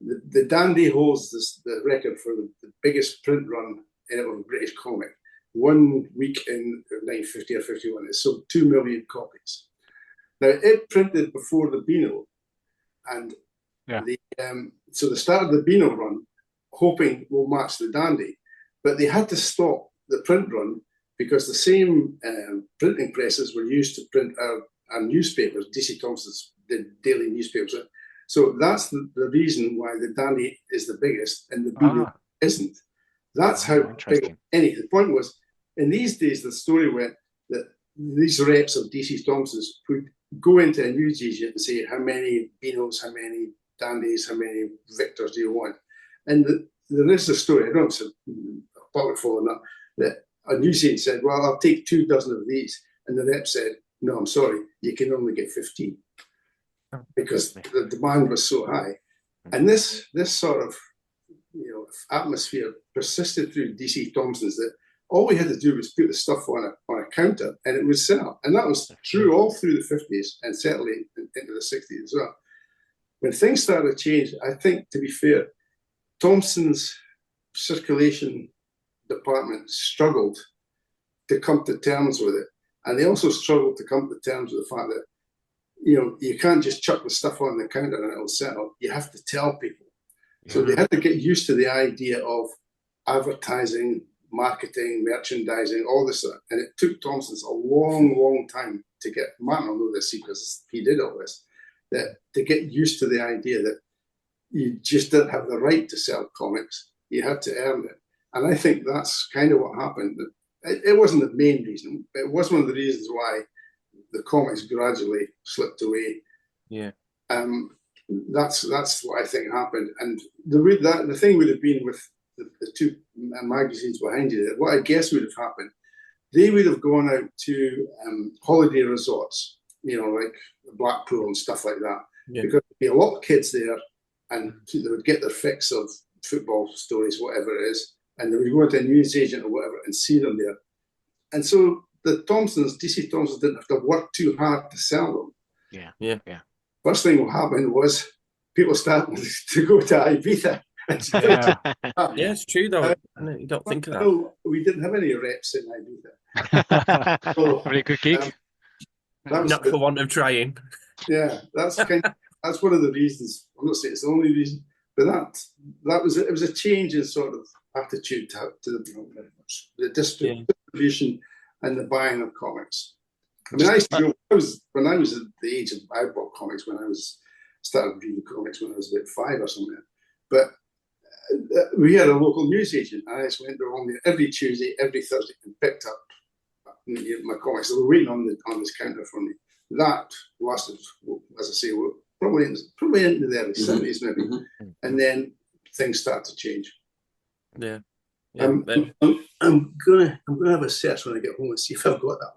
The Dandy holds the record for the biggest print run in a British comic. 1 week in 1950 or 51, it sold 2 million copies. Now, it printed before the Beano, and so they started the Beano run, hoping will match the Dandy, but they had to stop the print run because the same printing presses were used to print our newspapers. DC Thomson's did daily newspapers. So that's the reason why the Dandy is the biggest and the Beano isn't. That's how big any. The point was, in these days, the story went that these reps of DC Thomson's would go into a news agent and say, how many Beanos, how many Dandies, how many Victors do you want? And there is a story, I don't know if it's a public following up, that a news agent said, well, I'll take 2 dozen of these. And the rep said, no, I'm sorry, you can only get 15 because the demand was so high. And this sort of atmosphere persisted through DC Thomson's, that all we had to do was put the stuff on a counter and it would sell. And that was true all through the 50s and certainly into the 60s as well. When things started to change, I think, to be fair, Thomson's circulation department struggled to come to terms with it. And they also struggled to come to terms with the fact that, you can't just chuck the stuff on the counter and it'll sell. You have to tell people. Yeah. So they had to get used to the idea of advertising, marketing, merchandising, all this stuff. And it took Thomson's a long, long time to get, Martin will know this because he did all this, that to get used to the idea that you just didn't have the right to sell comics. You had to earn it. And I think that's kind of what happened. It wasn't the main reason. It was one of the reasons why the comics gradually slipped away. Yeah. That's what I think happened. And the thing would have been with the two magazines behind you, what I guess would have happened, they would have gone out to holiday resorts, like Blackpool and stuff like that. Yeah. Because there'd be a lot of kids there, and they would get their fix of football stories, whatever it is, and they would go to a newsagent or whatever and see them there. And so the DC Thomsons didn't have to work too hard to sell them. Yeah. First thing what happened was people started to go to Ibiza. Yeah, it's true though. You don't think of that. No, we didn't have any reps in Ibiza. So, very good gig. Not for want of trying. Yeah, that's one of the reasons. I'm not saying it's the only reason, but that was it. It was a change in sort of attitude to the distribution and the buying of comics. I mean, I used to go, when I was at the age of, I bought comics when I started reading comics when I was about 5 or something. But we had a local newsagent, and I just went there every Tuesday, every Thursday, and picked up my comics. They were waiting on this counter for me. That lasted, as I say, probably into the early 70s maybe, and then things started to change. Yeah. I'm gonna have a search when I get home and see if I've got that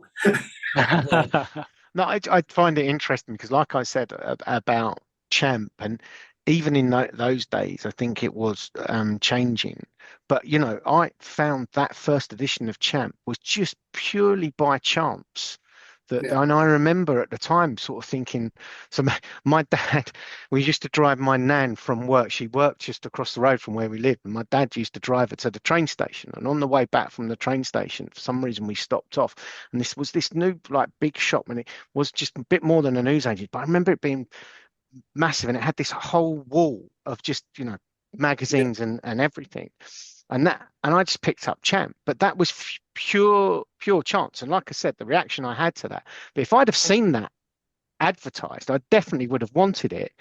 one. No, I find it interesting because, like I said about Champ, and even in those days, I think it was changing. But I found that first edition of Champ was just purely by chance. And I remember at the time sort of thinking, so my dad, we used to drive my nan from work. She worked just across the road from where we lived, and my dad used to drive her to the train station. And on the way back from the train station, for some reason, we stopped off, and this was this new big shop, and it was just a bit more than a newsagent. But I remember it being massive, and it had this whole wall of just magazines and everything. And I just picked up Champ, but that was pure chance. And like I said, the reaction I had to that. But if I'd have seen that advertised, I definitely would have wanted it.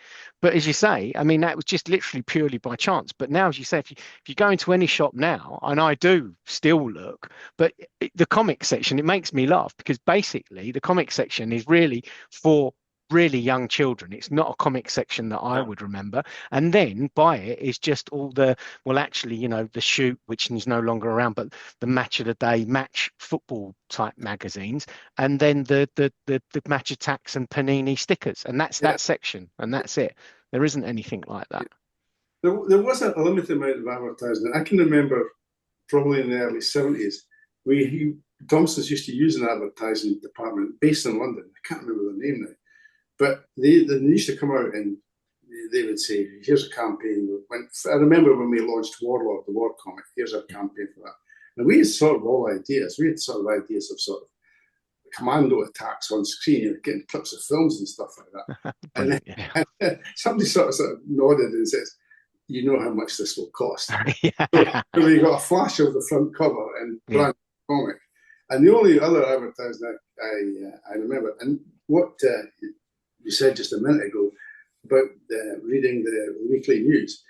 But as you say, I mean, that was just literally purely by chance. But now, as you say, if you go into any shop now, and I do still look, but the comic section, it makes me laugh because basically the comic section is really for really young children. It's not a comic section that I would remember. And then by it is just all the, the Shoot, which is no longer around, but the Match of the Day, match football type magazines, and then the Match Attacks and Panini stickers. And that's that section, and that's it. There isn't anything like that. There wasn't a limited amount of advertising. I can remember probably in the early 70s, Thomson's used to use an advertising department based in London. I can't remember the name now. But they used to come out and they would say, here's a campaign. I remember when we launched Warlord, the war comic, here's our campaign for that. And we had sort of all ideas. We had sort of ideas of sort of commando attacks on screen, getting clips of films and stuff like that. And then, somebody sort of nodded and says, you know how much this will cost. So we got a flash of the front cover and brand new comic. And the only other advertising I remember, and what you said just a minute ago about reading the weekly news.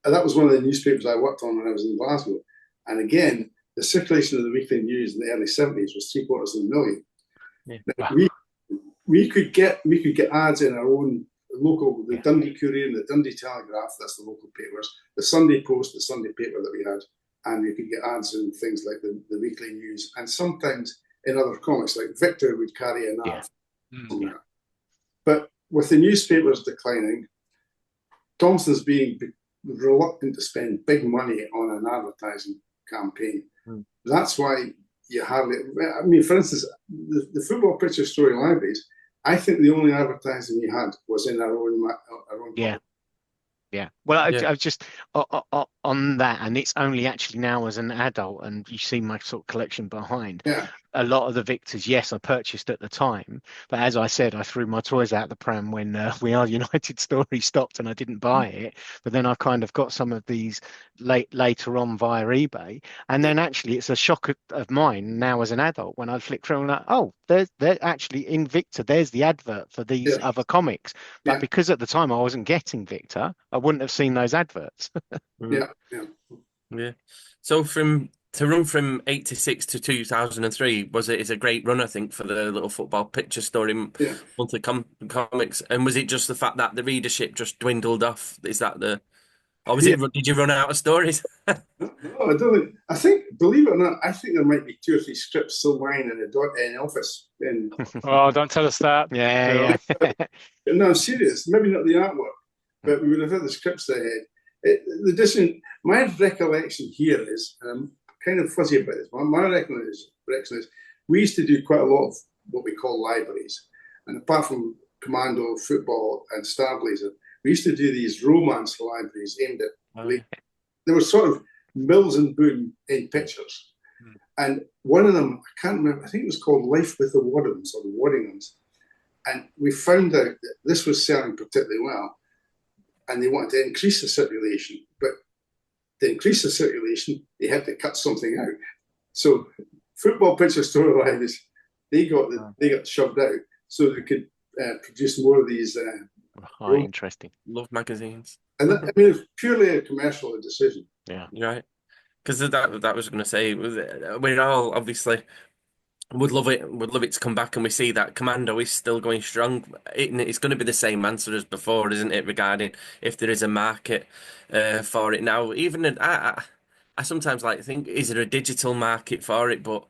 That was one of the newspapers I worked on when I was in Glasgow. And again, the circulation of the weekly news in the early 70s was 750,000. Yeah. Wow. We could get ads in our own local, the Dundee Courier and the Dundee Telegraph, that's the local papers, the Sunday Post, the Sunday paper that we had, and we could get ads in things like the weekly news, and sometimes in other comics, like Victor would carry an ad. But with the newspapers declining, Thomson's being reluctant to spend big money on an advertising campaign. That's why you hardly, I mean, for instance, the football picture story libraries, I think the only advertising we had was in our own Yeah. Well, I was just on that, and it's only actually now as an adult, and you see my sort of collection behind. Yeah. A lot of the Victors, yes, I purchased at the time, but as I said, I threw my toys out the pram when We Are United story stopped, and I didn't buy it. But then I kind of got some of these later on via eBay, and then actually it's a shock of mine now as an adult when I flick through and like, oh, they're actually in Victor. There's the advert for these other comics, but because at the time I wasn't getting Victor, I wouldn't have seen those adverts. Yeah. So to run from 86 to 2003 is a great run, I think, for the little football picture story monthly comics. And was it just the fact that the readership just dwindled off? Is that or was it? Did you run out of stories? No, I don't think. I think, believe it or not, I think there might be 2 or 3 scripts still lying in the office. Oh, don't tell us that. Yeah. No, I'm serious. Maybe not the artwork, but we would have had the scripts ahead. My recollection here is, and I'm kind of fuzzy about this. My recollection is we used to do quite a lot of what we call libraries, and apart from Commando, football, and Star Blazer, we used to do these romance libraries aimed at. There were sort of Mills and Boon in pictures, and one of them, I can't remember. I think it was called Life with the Waddings or the Waddinghams, and we found out that this was selling particularly well, and they wanted to increase the circulation, but to increase the circulation, they had to cut something out. So football picture story libraries, they got shoved out so they could produce more of these. Interesting. Love magazines. And I mean, it's purely a commercial decision. Yeah. Right. Because that was going to say, we're all obviously would love it to come back, and we see that Commando is still going strong. It's going to be the same answer as before, isn't it, regarding if there is a market for it now. Even I sometimes like to think, is there a digital market for it? But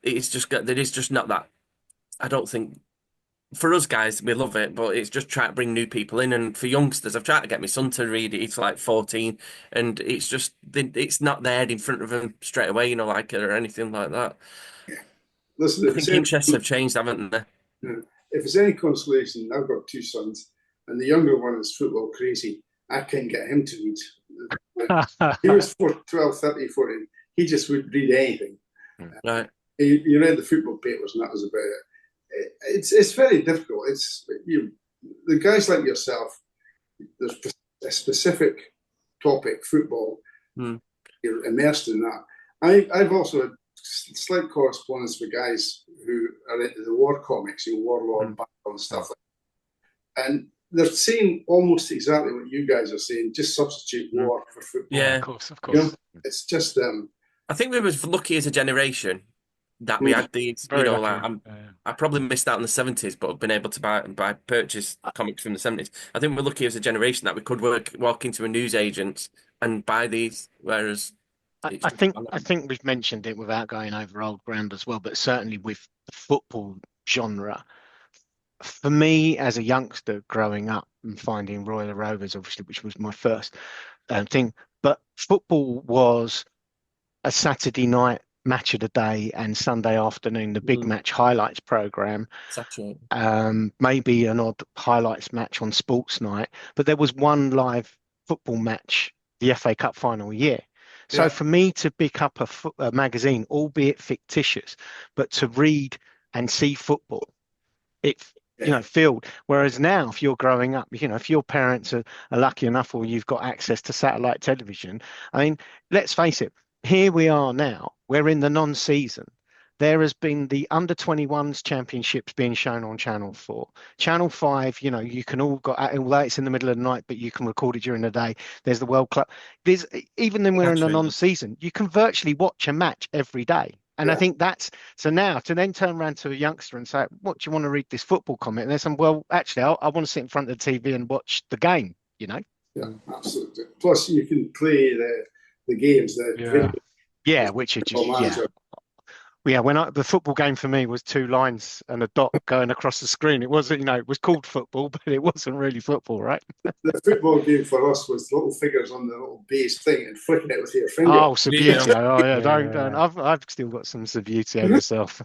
there is just not that. I don't think. For us guys, we love it, but it's just trying to bring new people in. And for youngsters, I've tried to get my son to read it. He's like 14, and it's not there in front of him straight away, or anything like that. Listen, I think interests have changed, haven't they? If it's any consolation, I've got 2 sons, and the younger one is football crazy. I can't get him to read. He was 12, 13, 14. He just wouldn't read anything. Right. He read the football papers, and that was about it. It's very difficult. The guys like yourself, there's a specific topic, football. You're immersed in that. I've also had slight correspondence with guys who are into the war comics, Warlord, Battle, and stuff like that. And they're saying almost exactly what you guys are saying, just substitute war for football. Yeah, of course. It's just I think we was lucky as a generation that we had these, I probably missed out in the 70s, but I've been able to purchase comics from the 70s. I think we're lucky as a generation that we could walk into a newsagent and buy these, whereas I think we've mentioned it without going over old ground as well, but certainly with the football genre, for me as a youngster growing up and finding Royal Rovers, obviously, which was my first thing, but football was a Saturday night match of the day and Sunday afternoon the big match highlights program. Maybe an odd highlights match on sports night, but there was one live football match, the FA Cup final a year. So for me to pick up a magazine, albeit fictitious, but to read and see football, filled. Whereas now, if you're growing up, if your parents are lucky enough, or you've got access to satellite television, I mean, let's face it, here we are now, we're in the non-season. There has been the under-21s championships being shown on Channel 4. Channel 5, you can although it's in the middle of the night, but you can record it during the day. There's the World Cup. Even then we're in the non-season, you can virtually watch a match every day. And I think so now to then turn around to a youngster and say, what, do you want to read this football comic? And they're saying, well, actually, I want to sit in front of the TV and watch the game, Yeah, absolutely. Plus, you can play the games. Which are just, when the football game for me was 2 lines and a dot going across the screen. It wasn't, it was called football, but it wasn't really football, right? The football game for us was little figures on the little base thing and flicking it with your finger. Oh, Subbuteo. Oh, yeah, don't. I've still got some Subbuteo myself.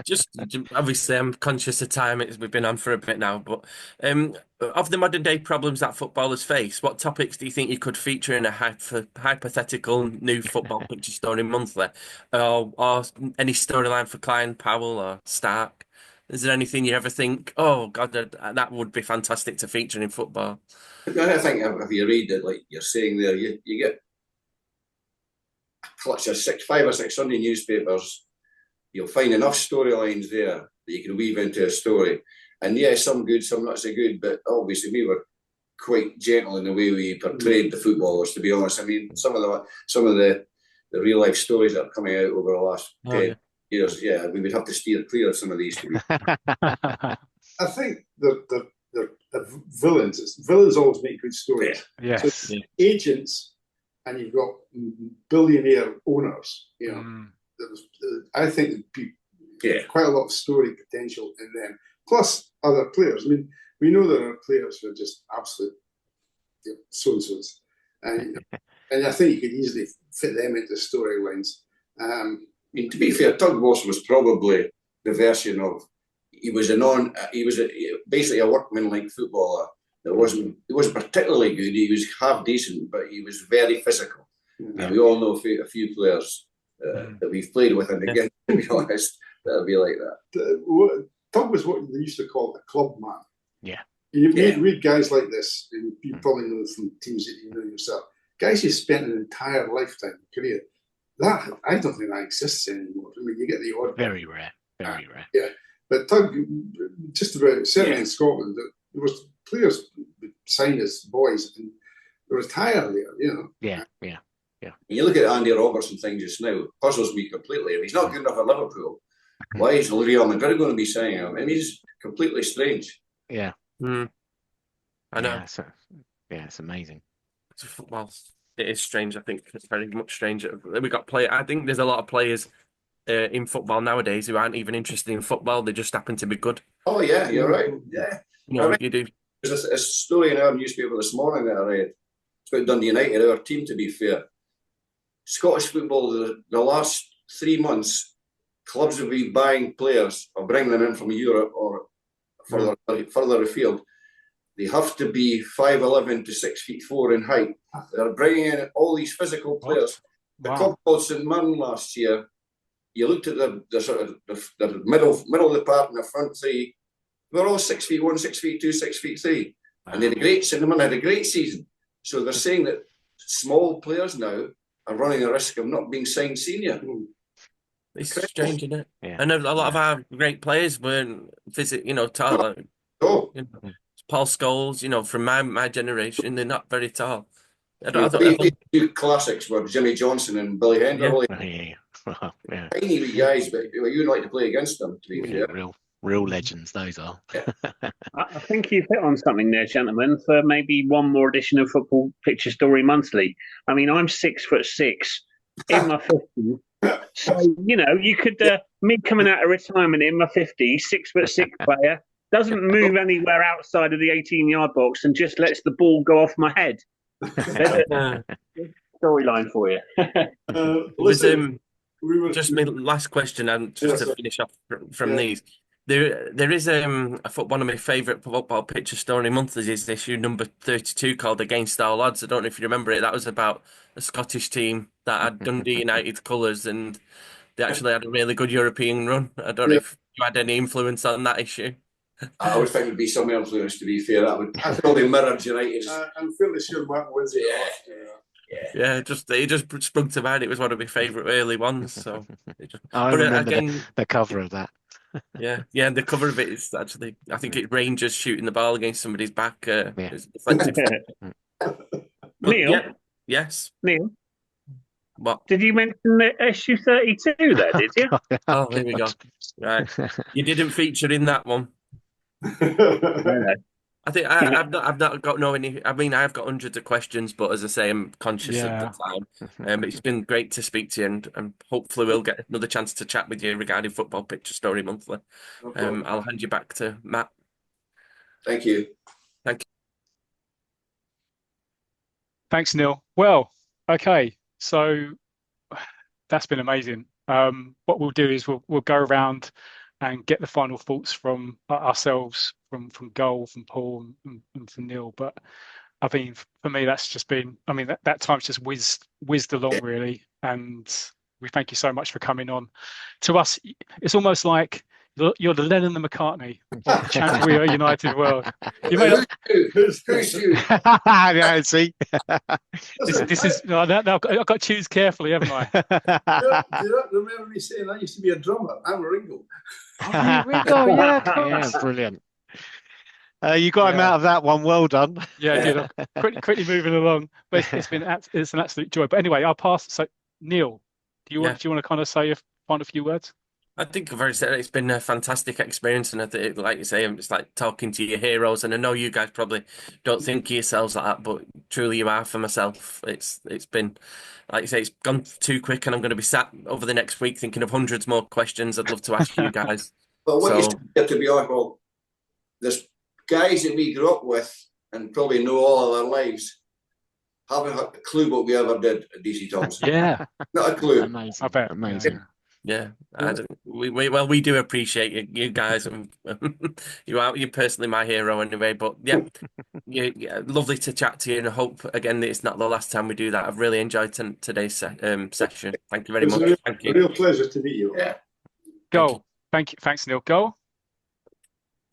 Just obviously, I'm conscious of time. We've been on for a bit now, but of the modern day problems that footballers face, what topics do you think you could feature in a hypothetical new football picture story monthly, or any storyline for Klein, Powell, or Stark? Is there anything you ever think, oh God, that would be fantastic to feature in football? I think if you read it, like you're saying there, you get a clutch of 500 or 600 newspapers. You'll find enough storylines there that you can weave into a story. And yeah, some good, some not so good, but obviously we were quite gentle in the way we portrayed the footballers, to be honest. I mean, some of the real life stories that are coming out over the last 10 years, we would have to steer clear of some of these. I think the villains. Villains always make good stories. Yeah. Yes. So agents, and you've got billionaire owners. You know, I think quite a lot of story potential in them. Plus other players. I mean, we know there are players who are just absolute so-and-sos, and I think you could easily fit them into storylines. I mean, to be fair, Tug Boss was probably the version of he was basically a workman-like footballer. He wasn't particularly good. He was half decent, but he was very physical. And we all know a few players that we've played with, and again, to be honest, that'll be like that. Tug was what they used to call a club man. Yeah. You read guys like this, and you probably know from teams that you know yourself. Guys who spent an entire lifetime career. That I don't think that exists anymore. I mean, you get the odd. Very rare. Very rare. Yeah, but Tug, just about certainly in Scotland, there was players signed as boys and retire there. You know. Yeah. You look at Andy Robertson thing just now, puzzles me completely. If he's not good enough at Liverpool, why is Real Madrid going to be signing him? I mean, he's completely strange. Yeah. I know. It's amazing. Well, it is strange. I think it's very much strange. We got I think there's a lot of players in football nowadays who aren't even interested in football. They just happen to be good. Oh yeah, you're right. Yeah, you do. There's a story in our newspaper this morning that I read. It's about Dundee United, our team. To be fair, Scottish football the last 3 months, clubs will be buying players or bringing them in from Europe or further afield. They have to be 5'11" to 6'4" in height. They're bringing in all these physical players. The club called St Mirren last year. You looked at the sort of the middle of the park and the front three. They were all 6'1", 6'2", 6'3", and they had a great. St Mirren had a great season. So they're saying that small players now are running a risk of not being signed senior. It's strange, isn't it? Yeah. I know a lot of our great players weren't tall. Paul Scholes, from my generation, they're not very tall. Two classics were Jimmy Johnson and Billy Henderson. Tiny wee guys, but you'd like to play against them, to be fair. Real legends, those are. I think you've hit on something there, gentlemen, for maybe one more edition of Football Picture Story Monthly. I mean, I'm 6'6" in my 50s. So, you could, me coming out of retirement in my 50s, 6'6" player, doesn't move anywhere outside of the 18-yard box and just lets the ball go off my head. Storyline for you. Listen, just my last question, and just to finish up from these. There is one of my favourite football picture story monthlies is issue number 32 called Against All Odds. I don't know if you remember it. That was about a Scottish team that had Dundee United colours, and they actually had a really good European run. I don't know if you had any influence on that issue. I would think it would be some influence, to be fair. That would probably mirror United. I'm fairly sure Martin Lindsay. Yeah, it just sprung to mind. It was one of my favourite early ones. So, I remember the cover of that. Yeah, the cover of it is actually, I think it's Rangers shooting the ball against somebody's back. Neil? Yes. Neil? What? Did you mention issue 32 there, did you? Oh, here we go. Right. You didn't feature in that one. I think I've not got I've got hundreds of questions, but as I say, I'm conscious of the time. It's been great to speak to you, and hopefully we'll get another chance to chat with you regarding Football Picture Story Monthly. I'll hand you back to Matt. Thank you. Thank you. Thanks, Neil. Well, okay, so that's been amazing. What we'll do is we'll go around and get the final thoughts from ourselves, from Goal, from Paul, and from Neil. But I mean, for me, that's just been, I mean, that time's just whizzed along, really. And we thank you so much for coming on. To us, it's almost like you're the Lennon and McCartney of the Champ We Are United world. You made up. Who's you? Yeah, see. This is now I've got to choose carefully, haven't I? Do you not remember me saying I used to be a drummer? I'm Ringo. Oh, Ringo, yeah, of course. Yeah, brilliant. You got him out of that one. Well done. Yeah, I did. Quickly moving along, but it's an absolute joy. But anyway, I'll pass. So, Neil, do you want to kind of find a few words? I think I've already said it's been a fantastic experience, and I think, like you say, it's like talking to your heroes. And I know you guys probably don't think of yourselves like that, but truly you are. For myself, it's been, like you say, it's gone too quick, and I'm going to be sat over the next week thinking of hundreds more questions I'd love to ask you guys. But what you said, to be honest, well, there's guys that we grew up with and probably know all of our lives haven't had a clue what we ever did at DC Thomson. Yeah, not a clue. Amazing. I bet. Amazing. Yeah, we do appreciate you guys, and you're personally my hero anyway. But yeah, lovely to chat to you, and I hope again that it's not the last time we do that. I've really enjoyed today's session. Thank you very much. Thank you. A real pleasure to meet you. Yeah. Go. Thank you. Thanks, Neil. Go.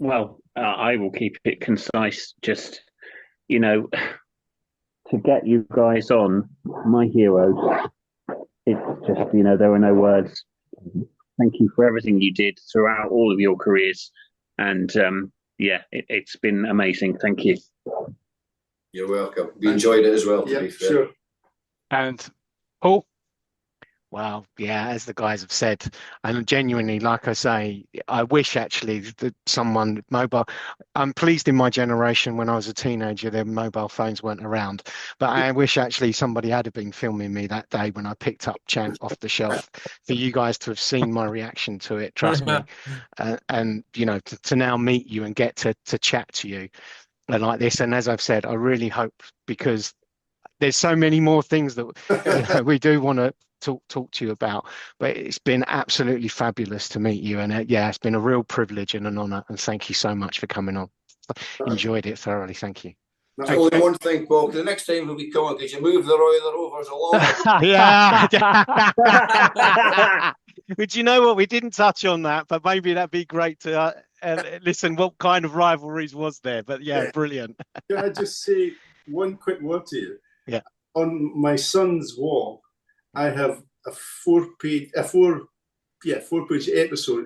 Well, I will keep it concise. Just, to get you guys on, my heroes. It's just, there are no words. Thank you for everything you did throughout all of your careers. And it's been amazing. Thank you. You're welcome. We enjoyed it as well, to be fair. Sure. And Paul? Well, yeah, as the guys have said, and genuinely, like I say, I wish actually that someone mobile. I'm pleased in my generation when I was a teenager, their mobile phones weren't around. But I wish actually somebody had been filming me that day when I picked up Champ off the shelf, for you guys to have seen my reaction to it. Trust me, and to now meet you and get to chat to you like this. And as I've said, I really hope, because there's so many more things that we do want to talk to you about, but it's been absolutely fabulous to meet you, and it's been a real privilege and an honor, and thank you so much for coming on. Enjoyed it thoroughly. Thank you. That's only one thing, Paul. The next time we'll be coming, could you move the Royal Rovers along? Yeah. But you know what, we didn't touch on that, but maybe that'd be great to listen what kind of rivalries was there. But brilliant. Can I just say one quick word to you? Yeah. On my son's wall, I have a four-page episode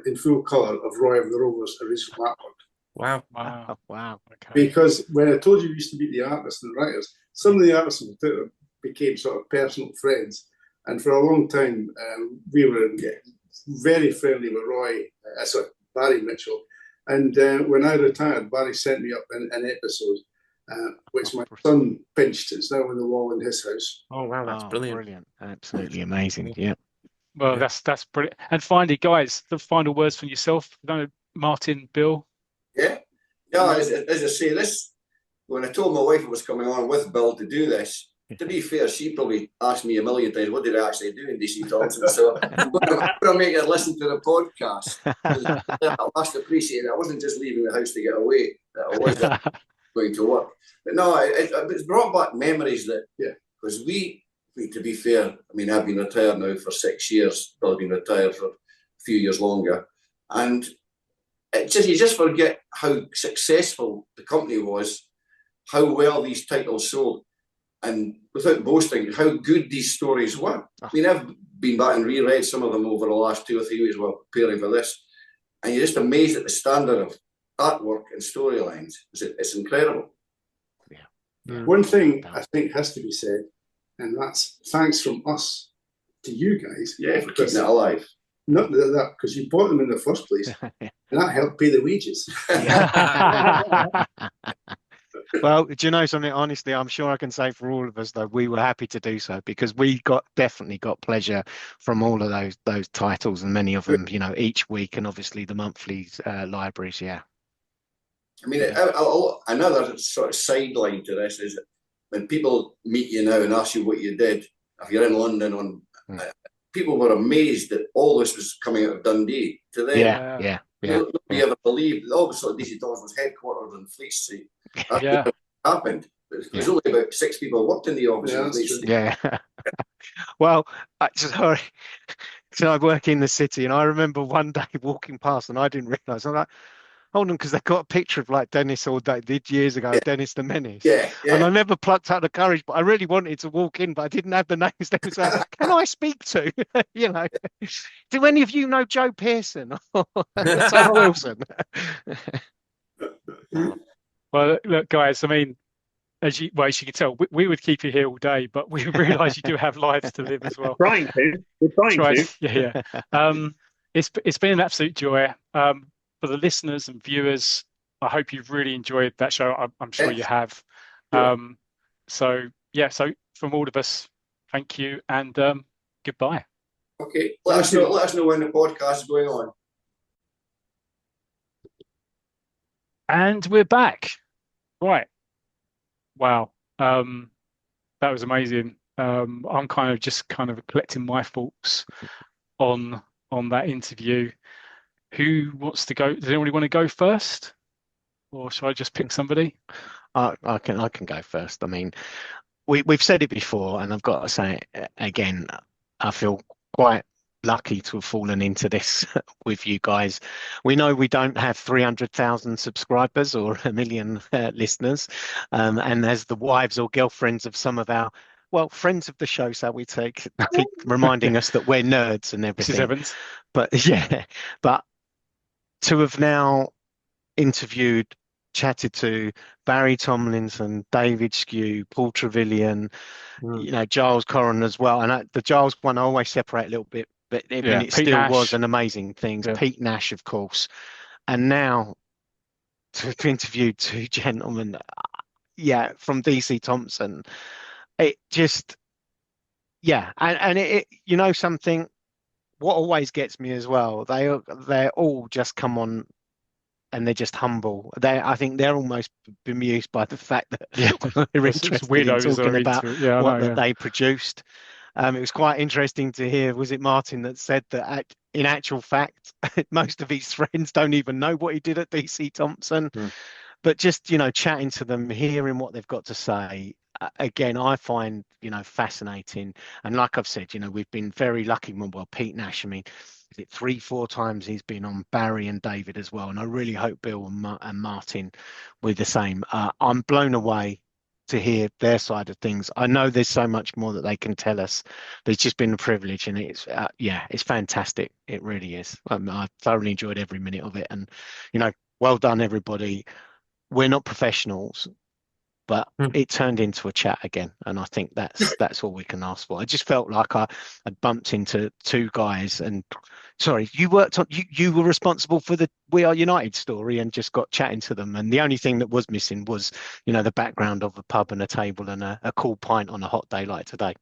in full colour of Roy of the Rovers' original artwork. Wow. Okay. Because when I told you we used to meet the artists and writers, some of the artists in Twitter became sort of personal friends, and for a long time we were very friendly with Barry Mitchell. And when I retired, Barry sent me up an episode. Which my son pinched. It's now on the wall in his house. Oh wow, that's brilliant. Absolutely amazing. Yeah. Well, that's brilliant. And finally, guys, the final words from yourself. Martin, Bill. Yeah. As I say, this, when I told my wife I was coming on with Bill to do this, to be fair, she probably asked me a million times, what did I actually do in DC Thomson? So I'm going to make her listen to the podcast. I must appreciate it. I wasn't just leaving the house to get away. I was going to work. But no, it's brought back memories because we, to be fair, I mean, I've been retired now for 6 years. Bill's been retired for a few years longer. And you just forget how successful the company was, how well these titles sold, and without boasting, how good these stories were. I mean, I've been back and reread some of them over the last 2 or 3 weeks while preparing for this, and you're just amazed at the standard of artwork and storylines. It's incredible. Yeah. One thing I think has to be said, and that's thanks from us to you guys. Yeah, for keeping it alive. Not that, because you bought them in the first place, and that helped pay the wages. Well, do you know something? Honestly, I'm sure I can say for all of us, though, we were happy to do so, because we definitely got pleasure from all of those titles, and many of them, each week, and obviously the monthly libraries. Yeah. I mean, another sort of sideline to this is that when people meet you now and ask you what you did, if you're in London, people were amazed that all this was coming out of Dundee. To them, Nobody ever believed. Obviously, DC Thomson was headquartered in Fleet Street. That Yeah. happened. There's only about 6 people worked in the office in Fleet Street. Yeah. Well, sorry. So I work in the city, and I remember one day walking past, and I didn't realise. I'm like, hold on, because they got a picture of like Dennis all day did years ago, Dennis the Menace. Yeah, And I never plucked out the courage, but I really wanted to walk in, but I didn't have the names. They was like, can I speak to? Do any of you know Joe Pearson or Sam Wilson? Well, look, guys. I mean, as you can tell, we would keep you here all day, but we realise you do have lives to live as well. We're trying to. Yeah. It's been an absolute joy. For the listeners and viewers, I hope you've really enjoyed that show. I'm sure you have. So from all of us, thank you and goodbye. Okay, let us know when the podcast is going on. And we're back. Right. Wow. That was amazing. I'm kind of collecting my thoughts on that interview. Who wants to go? Does anybody want to go first, or should I just pick somebody? I can go first. I mean, we've said it before, and I've got to say it again. I feel quite lucky to have fallen into this with you guys. We know we don't have 300,000 subscribers or 1 million listeners, and as the wives or girlfriends of some of our friends of the show, so we keep reminding us that we're nerds and everything. Mrs. Evans. But to have now chatted to Barry Tomlinson, David Skew, Paul Trevelyan, Giles Corran as well. And the Giles one I always separate a little bit, but it still Nash was an amazing thing. Yeah. Pete Nash, of course. And now to interview 2 gentlemen, from DC Thomson, it just, and it something. What always gets me as well, they're all just come on and they're just humble. I think they're almost bemused by the fact that we're interested in talking about what they produced. It was quite interesting to hear, was it Martin that said that in actual fact, most of his friends don't even know what he did at DC Thomson. But just, chatting to them, hearing what they've got to say, again, I find, fascinating. And like I've said, we've been very lucky. Well, Pete Nash, I mean, is it 3-4 times he's been on, Barry and David as well. And I really hope Bill and Martin were the same. I'm blown away to hear their side of things. I know there's so much more that they can tell us, but it's just been a privilege, and it's fantastic. It really is. I thoroughly enjoyed every minute of it. And, well done, everybody. We're not professionals, but it turned into a chat again, and I think that's all we can ask for. I just felt like I had bumped into 2 guys, and sorry, you worked on you were responsible for the We Are United story, and just got chatting to them, and the only thing that was missing was the background of a pub and a table and a cool pint on a hot day like today.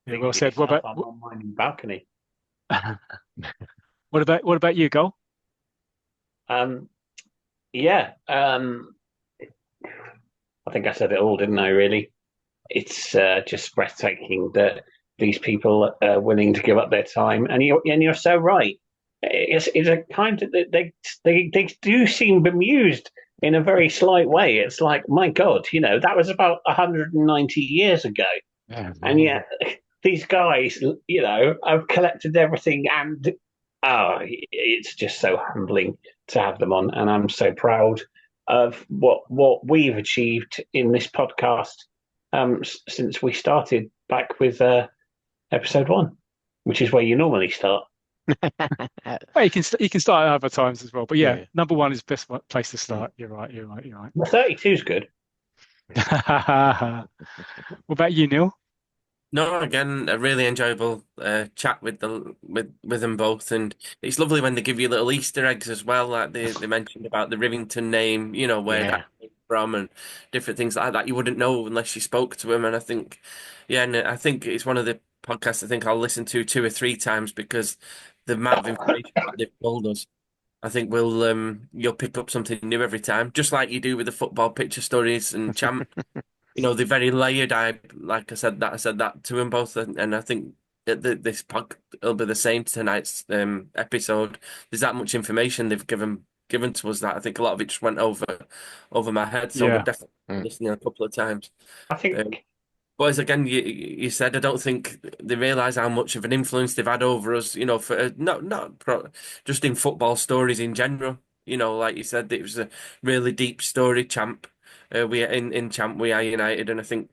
Yeah, well said. What about on my balcony? What about you, Goal? I think I said it all, didn't I, really? It's just breathtaking that these people are willing to give up their time. And you're so right. It's a kind of, they do seem bemused in a very slight way. It's like, my God, that was about 190 years ago. Yeah, and yet these guys, have collected everything, and it's just so humbling to have them on. And I'm so proud of what we've achieved in this podcast since we started back with episode 1, which is where you normally start. Well, you can start at other times as well, but number 1 is the best place to start. You're right. Well, 32 is good. What about you, Neil? No, again, a really enjoyable chat with them both, and it's lovely when they give you little Easter eggs as well, like they mentioned about the Rivington name, where that came from, and different things like that you wouldn't know unless you spoke to them. And I think, and I think it's one of the podcasts I think I'll listen to 2 or 3 times, because the amount of information that they've told us, I think you'll pick up something new every time, just like you do with the football picture stories and Champ. They're very layered. I said that to them both, and I think this pod will be the same tonight's episode. There's that much information they've given to us that I think a lot of it just went over my head. So we're definitely listening a couple of times. I think. Boys, again, you said I don't think they realise how much of an influence they've had over us. You know, for just in football stories in general. You know, like you said, it was a really deep story. Champ, we in Champ we are United, and I think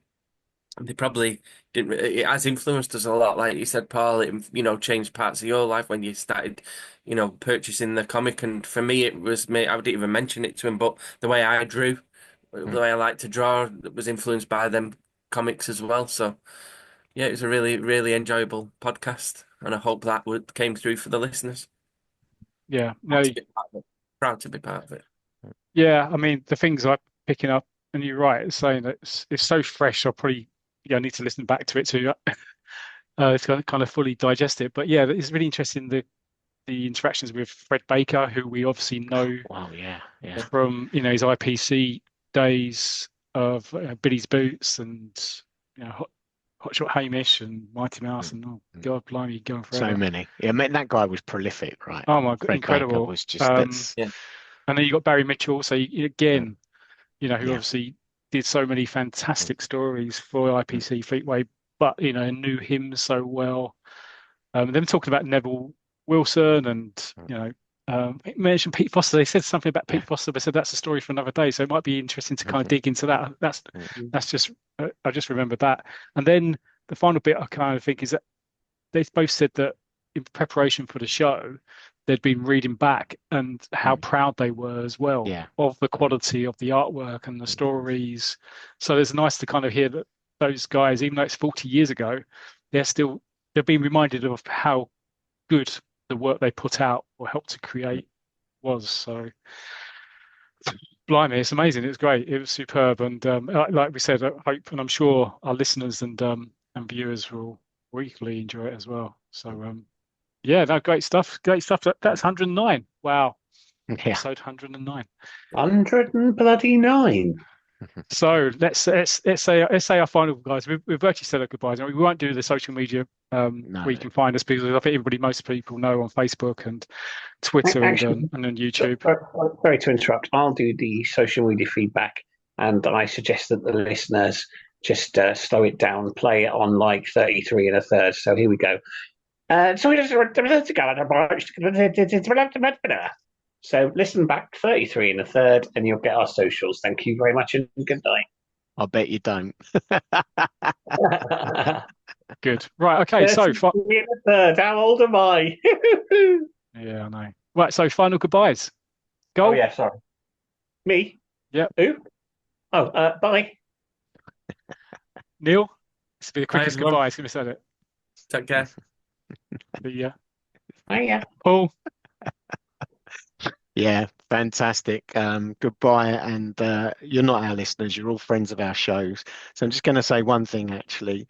they probably didn't. It has influenced us a lot, like you said, Paul. It changed parts of your life when you started, purchasing the comic. And for me, it was me. I didn't even mention it to him, but the way I drew, the way I like to draw, was influenced by them comics as well. So yeah, it was a really, really enjoyable podcast, and I hope that came through for the listeners. Yeah, no, proud to be part of it. Yeah, I mean the things I'm picking up, and you're right, it's saying that it's so fresh. I'll probably need to listen back to it to it's kind of fully digest it. But yeah, it's really interesting the interactions with Fred Baker, who we obviously know from his IPC days of Billy's Boots and Hotshot Hamish and Mighty Mouse and God blimey, going forever. So many. Yeah, I mean that guy was prolific, right? Oh my God, Fred incredible! Baker was just and then you got Barry Mitchell. So again, who obviously did so many fantastic stories for IPC Fleetway, but knew him so well. Them talking about Neville Wilson and mentioned Pete Foster. They said something about Pete Foster, but said that's a story for another day. So it might be interesting to kind of dig into that. That's just I just remembered that. And then the final bit I kind of think is that they both said that in preparation for the show, they'd been reading back and how proud they were as well of the quality of the artwork and the stories. So it's nice to kind of hear that those guys, even though it's 40 years ago, they've been reminded of how good the work they put out or helped to create was. So blimey, it's amazing. It was great. It was superb. And like we said, I hope, and I'm sure our listeners and viewers will equally enjoy it as well. So no, great stuff. Great stuff. That's 109. Wow. Episode 109. 109. So let's say our final guys. We've actually said our goodbyes, and we won't do the social media where you can find us, because I think most people know on Facebook and Twitter and on YouTube. Sorry to interrupt. I'll do the social media feedback, and I suggest that the listeners just slow it down, play it on like 33 and a third. So here we go. So listen back 33 and a third, and you'll get our socials. Thank you very much, and good night. I bet you don't. Good. Right. Okay. So, third. How old am I? Yeah, I know. Right. So, final goodbyes. Go. Oh yeah. Sorry. Me. Yeah. Who? Oh, bye. Neil. This will be the quickest goodbye. He's going to say it. Take care. Yeah. Hiya. Paul. Yeah, fantastic. Goodbye. And you're not our listeners, you're all friends of our shows. So I'm just going to say one thing, actually.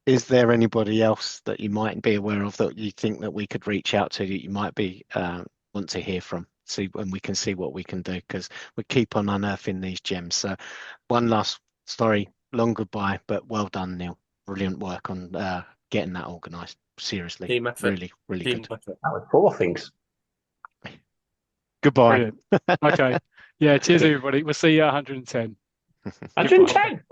Is there anybody else that you might be aware of that you think that we could reach out to, that you might be want to hear from? See, and we can see what we can do, because we keep on unearthing these gems. So one last, sorry, long goodbye, but well done, Neil. Brilliant work on getting that organised. Seriously, team effort. Really, really Team good. effort. That was 4 things. Goodbye. Brilliant. Okay. Yeah. Cheers, everybody. We'll see you at 110. 110.